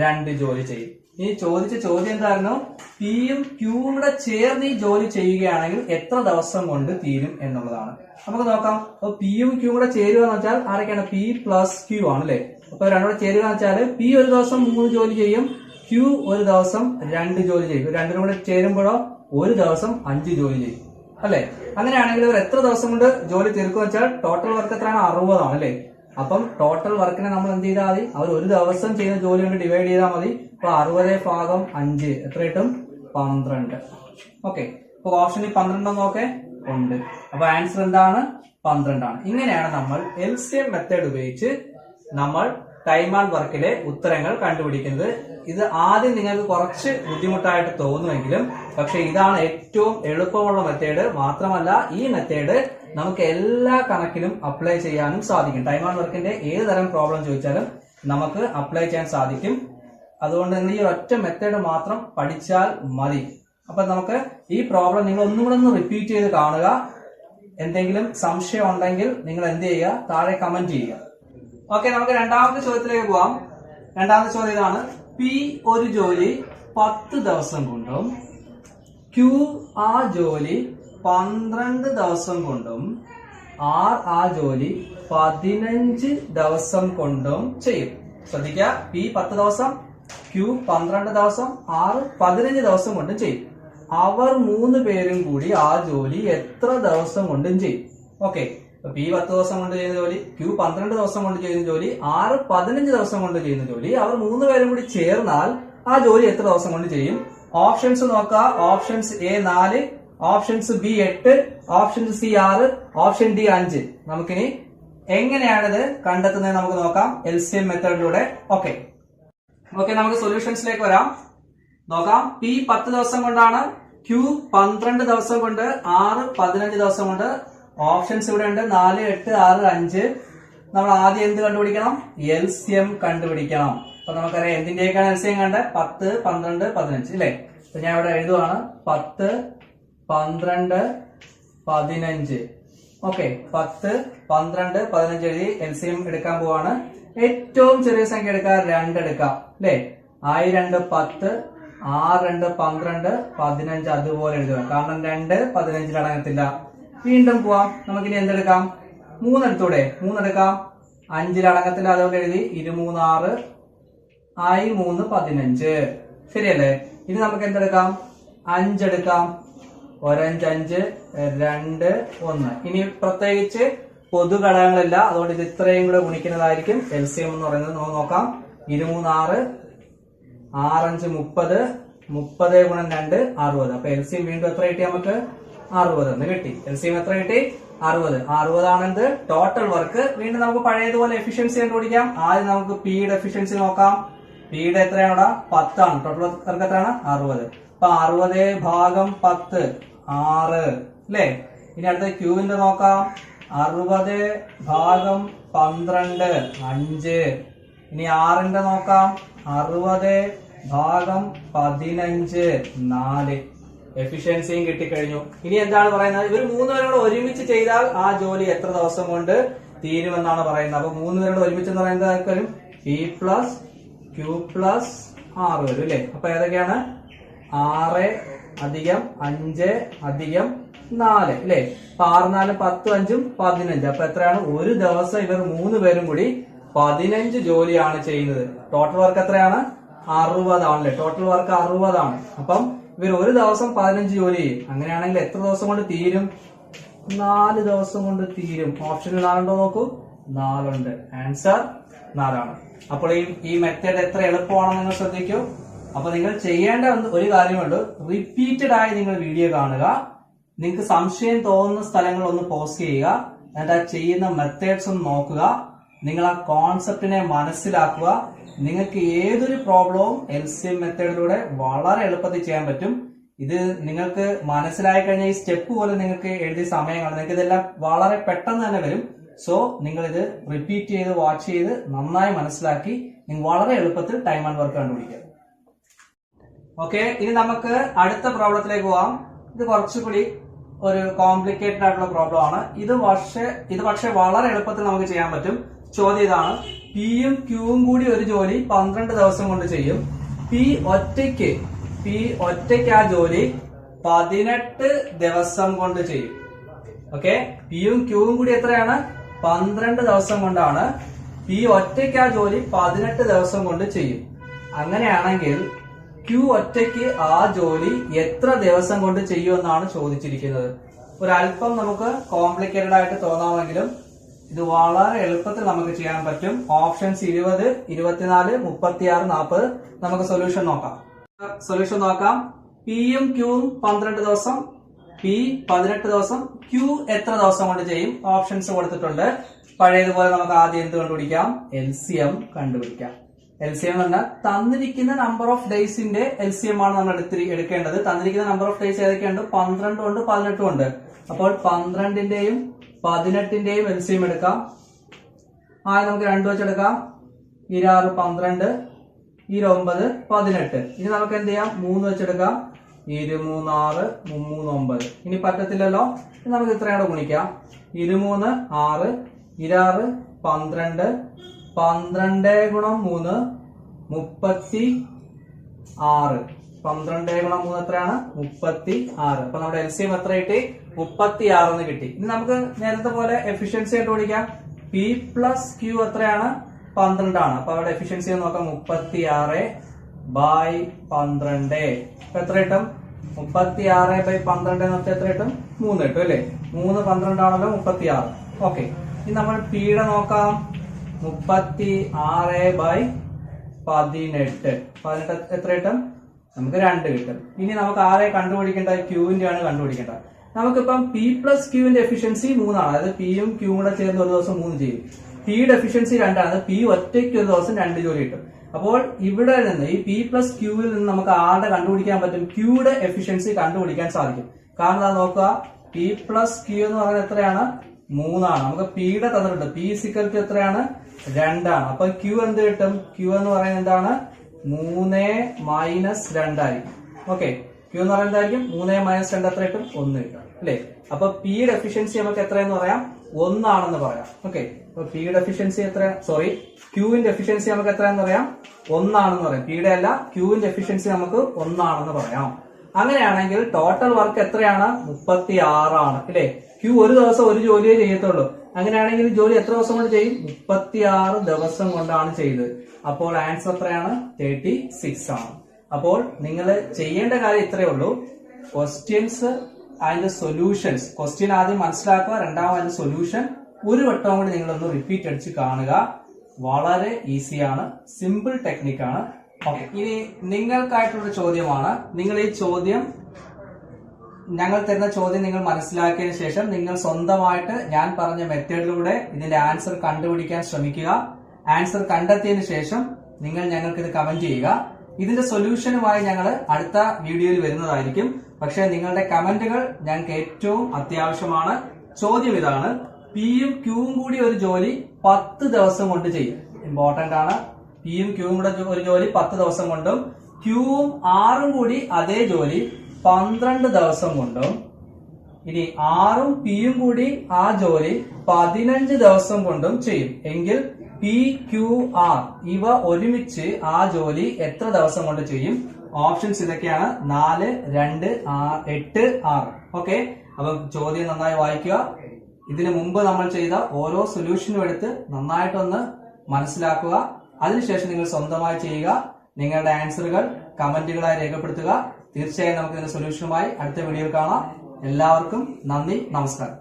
2 ജോലി ചെയ്യും. ഇനി ചോദിച്ച ചോദ്യം എന്തായിരുന്നു? Pയും Qയും കൂടെ ചേർന്ന് ഈ ജോലി ചെയ്യുകയാണെങ്കിൽ എത്ര ദിവസം കൊണ്ട് തീരും എന്നുള്ളതാണ്. നമുക്ക് നോക്കാം. അപ്പൊ Pയും Qയും കൂടെ ചേരുക എന്ന് വെച്ചാൽ ആരൊക്കെയാണ്? P പ്ലസ് Q ആണ് അല്ലെ? അപ്പൊ രണ്ടുകൂടെ ചേരുക എന്ന് വെച്ചാൽ P ഒരു ദിവസം 3 ജോലി ചെയ്യും, Q ഒരു ദിവസം 2 ജോലി ചെയ്യും. രണ്ടിനും കൂടെ ചേരുമ്പോഴോ ഒരു ദിവസം 5 ജോലി ചെയ്യും അല്ലെ? അങ്ങനെയാണെങ്കിൽ ഇവർ എത്ര ദിവസം കൊണ്ട് ജോലി തീർക്കുക വെച്ചാൽ ടോട്ടൽ വർക്ക് എത്രയാണ്? 60 ആണ് അല്ലെ? അപ്പം ടോട്ടൽ വർക്കിനെ നമ്മൾ എന്ത് ചെയ്താൽ മതി? അവർ ഒരു ദിവസം ചെയ്യുന്ന ജോലി കൊണ്ട് ഡിവൈഡ് ചെയ്താൽ മതി. അപ്പൊ 60 ഭാഗം 5 എത്ര കിട്ടും? 12. ഓക്കെ, അപ്പൊ ഓപ്ഷനിൽ 12 നോക്കെ ഉണ്ട്. അപ്പൊ ആൻസർ എന്താണ്? 12 ആണ്. ഇങ്ങനെയാണ് നമ്മൾ LCM മെത്തേഡ് ഉപയോഗിച്ച് നമ്മൾ ടൈം ആൻഡ് വർക്കിലെ ഉത്തരങ്ങൾ കണ്ടുപിടിക്കുന്നത്. ഇത് ആദ്യം നിങ്ങൾക്ക് കുറച്ച് ബുദ്ധിമുട്ടായിട്ട് തോന്നുമെങ്കിലും പക്ഷെ ഇതാണ് ഏറ്റവും എളുപ്പമുള്ള മെത്തേഡ്. മാത്രമല്ല ഈ മെത്തേഡ് നമുക്ക് എല്ലാ കണക്കിലും അപ്ലൈ ചെയ്യാനും സാധിക്കും. ടൈം ആൻഡ് വർക്കിന്റെ ഏത് തരം പ്രോബ്ലം ചോദിച്ചാലും നമുക്ക് അപ്ലൈ ചെയ്യാൻ സാധിക്കും. അതുകൊണ്ട് നിങ്ങൾ ഈ ഒറ്റ മെത്തേഡ് മാത്രം പഠിച്ചാൽ മതി. അപ്പൊ നമുക്ക് ഈ പ്രോബ്ലം നിങ്ങൾ ഒന്നും കൂടെ ഒന്ന് റിപ്പീറ്റ് ചെയ്ത് കാണുക. എന്തെങ്കിലും സംശയം ഉണ്ടെങ്കിൽ നിങ്ങൾ എന്ത് ചെയ്യുക, താഴെ കമന്റ് ചെയ്യുക. ഓക്കെ, നമുക്ക് രണ്ടാമത്തെ ചോദ്യത്തിലേക്ക് പോവാം. രണ്ടാമത്തെ ചോദ്യം ഇതാണ്: പി ഒരു ജോലി 10 ദിവസം കൊണ്ടും ക്യൂ ആ ജോലി 12 ദിവസം കൊണ്ടും ആർ ആ ജോലി 15 ദിവസം കൊണ്ടും ചെയ്യും. ശ്രദ്ധിക്കുക, പി 10 ദിവസം, ക്യൂ 12 ദിവസം, ആർ 15 ദിവസം കൊണ്ടും ചെയ്യും. അവർ 3 പേരും കൂടി ആ ജോലി എത്ര ദിവസം കൊണ്ടും ചെയ്യും? ഓക്കെ, പി 10 ദിവസം കൊണ്ട് ചെയ്യുന്ന ജോലി, ക്യൂ 12 ദിവസം കൊണ്ട് ചെയ്യുന്ന ജോലി, ആർ 15 ദിവസം കൊണ്ട് ചെയ്യുന്ന ജോലി, അവർ 3 പേരും കൂടി ചേർന്നാൽ ആ ജോലി എത്ര ദിവസം കൊണ്ട് ചെയ്യും? ഓപ്ഷൻസ് നോക്കുക. Options A 4, options B 8, options C 6, option D 5. നമുക്കിനി എങ്ങനെയാണിത് കണ്ടെത്തുന്നത് നമുക്ക് നോക്കാം LCM മെത്തേഡിലൂടെ. ഓക്കെ, നമുക്ക് സൊല്യൂഷൻസിലേക്ക് വരാം. നോക്കാം. പി 10 ദിവസം കൊണ്ടാണ്, ക്യൂ 12 ദിവസം കൊണ്ട്, ആർ 15 ദിവസം കൊണ്ട്. ഓപ്ഷൻസ് ഇവിടെ ഉണ്ട് 4, 8, 6, 5. നമ്മൾ ആദ്യം എന്ത് കണ്ടുപിടിക്കണം? LCM കണ്ടുപിടിക്കണം. അപ്പൊ നമുക്കറിയാം എന്തിന്റെയൊക്കെയാണ് LCM കണ്ടത്? 10, 12, 15 അല്ലെ? അപ്പൊ ഞാൻ ഇവിടെ എഴുതുവാണ് 10, 12, 15. ഓക്കെ, 10, 12, 15 എഴുതി LCM എടുക്കാൻ പോവാണ്. ഏറ്റവും ചെറിയ സംഖ്യ എടുക്കാം, 2 എടുക്കാം അല്ലെ? 2 10, 6 12, 15 അതുപോലെ എഴുതുക. കാരണം 2 15 അടങ്ങത്തില്ല. വീണ്ടും പോവാം. നമുക്കിനി എന്തെടുക്കാം? 3 എടുത്തൂടെ? 3 എടുക്കാം. 5 അടങ്ങത്തില്ല, അതുകൊണ്ട് എഴുതി 23 6, 3 15. ശരിയല്ലേ? ഇനി നമുക്ക് എന്തെടുക്കാം? 5 എടുക്കാം. 1 5, 2 1. ഇനി പ്രത്യേകിച്ച് പൊതുഘടകങ്ങളില്ല, അതുകൊണ്ട് ഇത് ഇത്രയും കൂടെ ഗുണിക്കുന്നതായിരിക്കും LCM എന്ന് പറയുന്നത്. നോക്കാം. 23 6, 6 5 30, 30 × 2 60. അപ്പൊ LCM വീണ്ടും എത്ര കിട്ടി? നമുക്ക് 60 എന്ന് കിട്ടി. LCM എത്ര കിട്ടി? 60. 60 ആണെന്ത്? Total work. വീണ്ടും നമുക്ക് പഴയതുപോലെ എഫിഷ്യൻസി കണ്ടുപിടിക്കാം. ആദ്യം നമുക്ക് പിയുടെ എഫിഷ്യൻസി നോക്കാം. പിയുടെ എത്രയാണ് ഇവിടെ? 10 ആണ്. ടോട്ടൽ വർക്ക് എത്രയാണ്? 60. അപ്പൊ 60 ഭാഗം 10 6 അല്ലേ? ഇനി അടുത്ത ക്യൂവിന്റെ നോക്കാം. 60 ഭാഗം 12 5. ഇനി ആറിന്റെ നോക്കാം. 60 ഭാഗം 15 4. എഫിഷ്യൻസിയും കിട്ടിക്കഴിഞ്ഞു. ഇനി എന്താണ് പറയുന്നത്? ഇവർ 3 പേരും കൂടെ ഒരുമിച്ച് ചെയ്താൽ ആ ജോലി എത്ര ദിവസം കൊണ്ട് തീരുമെന്നാണ് പറയുന്നത്. അപ്പൊ 3 പേരും കൂടെ ഒരുമിച്ച് എന്ന് പറയുന്നത് P plus Q plus R വരും അല്ലെ? അപ്പൊ ഏതൊക്കെയാണ്? 6 അധികം 5 അധികം 4 അല്ലെ? അപ്പൊ 6 4 10 5 15. അപ്പൊ എത്രയാണ്? ഒരു ദിവസം ഇവർ 3 പേരും കൂടി 15 ജോലിയാണ് ചെയ്യുന്നത്. ടോട്ടൽ വർക്ക് എത്രയാണ്? 60 ആണല്ലേ? ടോട്ടൽ വർക്ക് 60 ആണ്. അപ്പം ഇവർ ഒരു ദിവസം 15 ജോലി ചെയ്യും. അങ്ങനെയാണെങ്കിൽ എത്ര ദിവസം കൊണ്ട് തീരും? 4 ദിവസം കൊണ്ട് തീരും. ഓപ്ഷനിൽ 4 ഉണ്ടോ നോക്കൂ. 4 ഉണ്ട്. ആൻസർ 4 ആണ്. അപ്പോൾ ഈ മെത്തേഡ് എത്ര എളുപ്പമാണെന്ന് നിങ്ങൾ ശ്രദ്ധിക്കൂ. അപ്പൊ നിങ്ങൾ ചെയ്യേണ്ട ഒരു കാര്യമുണ്ട്. റിപ്പീറ്റഡ് ആയി നിങ്ങൾ വീഡിയോ കാണുക. നിങ്ങൾക്ക് സംശയം തോന്നുന്ന സ്ഥലങ്ങൾ ഒന്ന് പോസ് ചെയ്യുക. എന്നിട്ട് ആ ചെയ്യുന്ന മെത്തേഡ്സ് ഒന്ന് നോക്കുക. നിങ്ങൾ ആ കോൺസെപ്റ്റിനെ മനസ്സിലാക്കുക. നിങ്ങൾക്ക് ഏതൊരു പ്രോബ്ലവും LCM മെത്തേഡിലൂടെ വളരെ എളുപ്പത്തിൽ ചെയ്യാൻ പറ്റും. ഇത് നിങ്ങൾക്ക് മനസ്സിലായി കഴിഞ്ഞാൽ ഈ സ്റ്റെപ്പ് പോലെ നിങ്ങൾക്ക് എഴുതിയ സമയങ്ങൾ നിങ്ങൾക്ക് ഇതെല്ലാം വളരെ പെട്ടെന്ന് തന്നെ വരും. സോ നിങ്ങൾ ഇത് റിപ്പീറ്റ് ചെയ്ത് വാച്ച് ചെയ്ത് നന്നായി മനസ്സിലാക്കി നിങ്ങൾ വളരെ എളുപ്പത്തിൽ ടൈം ആൻഡ് വർക്ക് കണ്ടുപിടിക്കുക. ഓക്കെ, ഇനി നമുക്ക് അടുത്ത പ്രോബ്ലത്തിലേക്ക് പോവാം. ഇത് കുറച്ചുകൂടി ഒരു കോംപ്ലിക്കേറ്റഡ് ആയിട്ടുള്ള പ്രോബ്ലം ആണ്. ഇത് പക്ഷെ വളരെ എളുപ്പത്തിൽ നമുക്ക് ചെയ്യാൻ പറ്റും. ചോദ്യം ഇതാണ്: പിയും ക്യൂവും കൂടി ഒരു ജോലി 12 ദിവസം കൊണ്ട് ചെയ്യും. പി ഒറ്റയ്ക്ക് ആ ജോലി 18 ദിവസം കൊണ്ട് ചെയ്യും. ഓക്കെ, പിയും ക്യൂവും കൂടി എത്രയാണ്? 12 ദിവസം കൊണ്ടാണ്. പി ഒറ്റയ്ക്ക് ആ ജോലി 18 ദിവസം കൊണ്ട് ചെയ്യും. അങ്ങനെയാണെങ്കിൽ ക്യൂ ഒറ്റയ്ക്ക് ആ ജോലി എത്ര ദിവസം കൊണ്ട് ചെയ്യുമെന്നാണ് ചോദിച്ചിരിക്കുന്നത്. ഒരല്പം നമുക്ക് കോംപ്ലിക്കേറ്റഡ് ആയിട്ട് തോന്നാമെങ്കിലും ഇത് വളരെ എളുപ്പത്തിൽ നമുക്ക് ചെയ്യാൻ പറ്റും. ഓപ്ഷൻസ് 20, 24, 36, 40. നമുക്ക് സൊല്യൂഷൻ നോക്കാം. പിയും ക്യൂവും 12 ദിവസം, പി 18 ദിവസം, ക്യൂ എത്ര ദിവസം കൊണ്ട് ചെയ്യും? ഓപ്ഷൻസ് കൊടുത്തിട്ടുണ്ട്. പഴയതുപോലെ നമുക്ക് ആദ്യം എന്ത് കണ്ടുപിടിക്കാം? LCM കണ്ടുപിടിക്കാം. LCM എന്ന് പറഞ്ഞാൽ തന്നിരിക്കുന്ന നമ്പർ ഓഫ് ഡേയ്സിന്റെ LCM ആണ് നമ്മൾ എടുക്കേണ്ടത്. തന്നിരിക്കുന്ന നമ്പർ ഓഫ് ഡേയ്സ് ഏതൊക്കെയുണ്ട്? 12 ഉണ്ട്, 18 ഉണ്ട്. അപ്പോൾ 12ന്റെയും 18ന്റെയും LCM എടുക്കാം. നമുക്ക് 2 വെച്ചെടുക്കാം. 6 12, 9 18. ഇനി നമുക്ക് എന്ത് ചെയ്യാം? 3 വെച്ചെടുക്കാം. 3 6, 3 9. ഇനി പറ്റത്തില്ലല്ലോ, നമുക്ക് ഇത്രയോടെ ഗുണിക്കാം. 23 6, 6 12, 12 ഗുണം 3 36. 12 ഗുണം 3 എത്രയാണ്? 36. അപ്പൊ നമ്മുടെ LCM എത്ര കിട്ടി? 36 എന്ന് കിട്ടി. ഇനി നമുക്ക് നേരത്തെ പോലെ എഫിഷ്യൻസി ആയിട്ട് ഓടിക്കാം. P പ്ലസ് Q എത്രയാണ്? 12 ആണ്. അപ്പൊ അവിടെ എഫിഷ്യൻസി നോക്കാം. 36/12. അപ്പൊ എത്ര കിട്ടും? 36/12 എന്ന് വെച്ചാൽ എത്ര കിട്ടും? 3 കിട്ടും അല്ലേ? 3 12 ആണല്ലോ 36. ഓക്കെ, ഇനി നമ്മൾ പിയുടെ നോക്കാം. 36/18. എത്ര കിട്ടും? നമുക്ക് 2 കിട്ടും. ഇനി നമുക്ക് ആരെ കണ്ടുപിടിക്കേണ്ടത്? ക്യൂവിന്റെ ആണ് കണ്ടുപിടിക്കേണ്ടത്. നമുക്കിപ്പം P പ്ലസ് ക്യൂവിന്റെ എഫിഷ്യൻസി 3 ആണ്. അതായത് പിയും ക്യൂവും കൂടെ ചേർന്ന് ഒരു ദിവസം 3 ചെയ്യും. പിയുടെ എഫിഷ്യൻസി 2 ആണ്. പി ഒറ്റയ്ക്ക് ഒരു ദിവസം 2 ജോലി കിട്ടും. അപ്പോൾ ഇവിടെ നിന്ന് ഈ P പ്ലസ് ക്യൂവിൽ നിന്ന് നമുക്ക് ആരുടെ കണ്ടുപിടിക്കാൻ പറ്റും? ക്യൂയുടെ എഫിഷ്യൻസി കണ്ടുപിടിക്കാൻ സാധിക്കും. കാരണം അത് നോക്കുക, P പ്ലസ് ക്യൂ എന്ന് പറയുന്നത് എത്രയാണ്? 3 ആണ്. നമുക്ക് പിയുടെ തന്നിട്ടുണ്ട്. P ഇസിക്കൽ ടു എത്രയാണ്? 2 ആണ്. അപ്പൊ ക്യൂ എന്ത് കിട്ടും? ക്യൂ എന്ന് പറയുന്നത് എന്താണ്? 3 മൈനസ് 2 ആയിരിക്കും. ഓക്കെ, ക്യൂ എന്ന് പറയുന്നത് എന്തായിരിക്കും? 3 മൈനസ് 2 എത്ര കിട്ടും? 1 കിട്ടും അല്ലേ? അപ്പൊ പിയുടെ എഫിഷ്യൻസി നമുക്ക് എത്രയെന്ന് പറയാം? 1 ആണെന്ന് പറയാം. ഓക്കെ, അപ്പൊ പിയുടെ എഫിഷ്യൻസി എത്ര? ക്യൂവിന്റെ എഫിഷ്യൻസി നമുക്ക് എത്രയെന്ന് പറയാം? 1 ആണെന്ന് പറയാം. പിയുടെ അല്ല, ക്യൂവിന്റെ എഫിഷ്യൻസി നമുക്ക് 1 ആണെന്ന് പറയാം. അങ്ങനെയാണെങ്കിൽ ടോട്ടൽ വർക്ക് എത്രയാണ്? 36 ആണ് അല്ലേ? ക്യൂ ഒരു ദിവസം ഒരു ജോലിയെ ചെയ്യത്തുള്ളൂ. അങ്ങനെയാണെങ്കിൽ ജോലി എത്ര ദിവസം കൊണ്ട് ചെയ്യും? 36 ദിവസം കൊണ്ടാണ് ചെയ്തത്. അപ്പോൾ ആൻസർ എത്രയാണ്? 36 ആണ്. അപ്പോൾ നിങ്ങൾ ചെയ്യേണ്ട കാര്യം ഇത്രയേ ഉള്ളൂ. ക്വസ്റ്റ്യൻസ് അതിന്റെ സൊല്യൂഷൻസ്, ക്വസ്റ്റ്യൻ ആദ്യം മനസ്സിലാക്കുക, രണ്ടാമത് അതിന്റെ സൊല്യൂഷൻ ഒരു വട്ടം കൂടി നിങ്ങളൊന്ന് റിപ്പീറ്റ് അടിച്ച് കാണുക. വളരെ ഈസിയാണ്, സിമ്പിൾ ടെക്നിക്കാണ്. ഓക്കെ, ഇനി നിങ്ങൾക്കായിട്ടുള്ള ചോദ്യമാണ്. നിങ്ങൾ ഈ ചോദ്യം, ഞങ്ങൾ തരുന്ന ചോദ്യം നിങ്ങൾ മനസ്സിലാക്കിയതിനു ശേഷം നിങ്ങൾ സ്വന്തമായിട്ട് ഞാൻ പറഞ്ഞ മെത്തേഡിലൂടെ ഇതിന്റെ ആൻസർ കണ്ടുപിടിക്കാൻ ശ്രമിക്കുക. ആൻസർ കണ്ടെത്തിയതിനു ശേഷം നിങ്ങൾ ഞങ്ങൾക്ക് ഇത് കമന്റ് ചെയ്യുക. ഇതിന്റെ സൊല്യൂഷനുമായി ഞങ്ങൾ അടുത്ത വീഡിയോയിൽ വരുന്നതായിരിക്കും. പക്ഷേ നിങ്ങളുടെ കമന്റുകൾ ഞങ്ങൾക്ക് ഏറ്റവും അത്യാവശ്യമാണ്. ചോദ്യം ഇതാണ്: പിയും ക്യൂവും കൂടി ഒരു ജോലി 10 ദിവസം കൊണ്ട് ചെയ്യും. ഇമ്പോർട്ടന്റ് ആണ്. പിയും ക്യൂവും കൂടെ ഒരു ജോലി 10 ദിവസം കൊണ്ടും ക്യൂവും ആറും കൂടി അതേ ജോലി 12 ദിവസം കൊണ്ടും, ഇനി ആറും പിയും കൂടി ആ ജോലി 15 ദിവസം കൊണ്ടും ചെയ്യും എങ്കിൽ പി ക്യു ആർ ഇവ ഒരുമിച്ച് ആ ജോലി എത്ര ദിവസം കൊണ്ട് ചെയ്യും? ഓപ്ഷൻസ് ഇതൊക്കെയാണ്: 4, 2, 8, 6. ഓക്കെ, അപ്പം ചോദ്യം നന്നായി വായിക്കുക. ഇതിനു മുമ്പ് നമ്മൾ ചെയ്ത ഓരോ സൊല്യൂഷനും എടുത്ത് നന്നായിട്ടൊന്ന് മനസ്സിലാക്കുക. അതിനുശേഷം നിങ്ങൾ സ്വന്തമായി ചെയ്യുക. നിങ്ങളുടെ ആൻസറുകൾ കമന്റുകളായി രേഖപ്പെടുത്തുക. തീർച്ചയായും നമുക്ക് ഇതിന്റെ സൊല്യൂഷനുമായി അടുത്ത വീഡിയോയിൽ കാണാം. എല്ലാവർക്കും നന്ദി, നമസ്കാരം.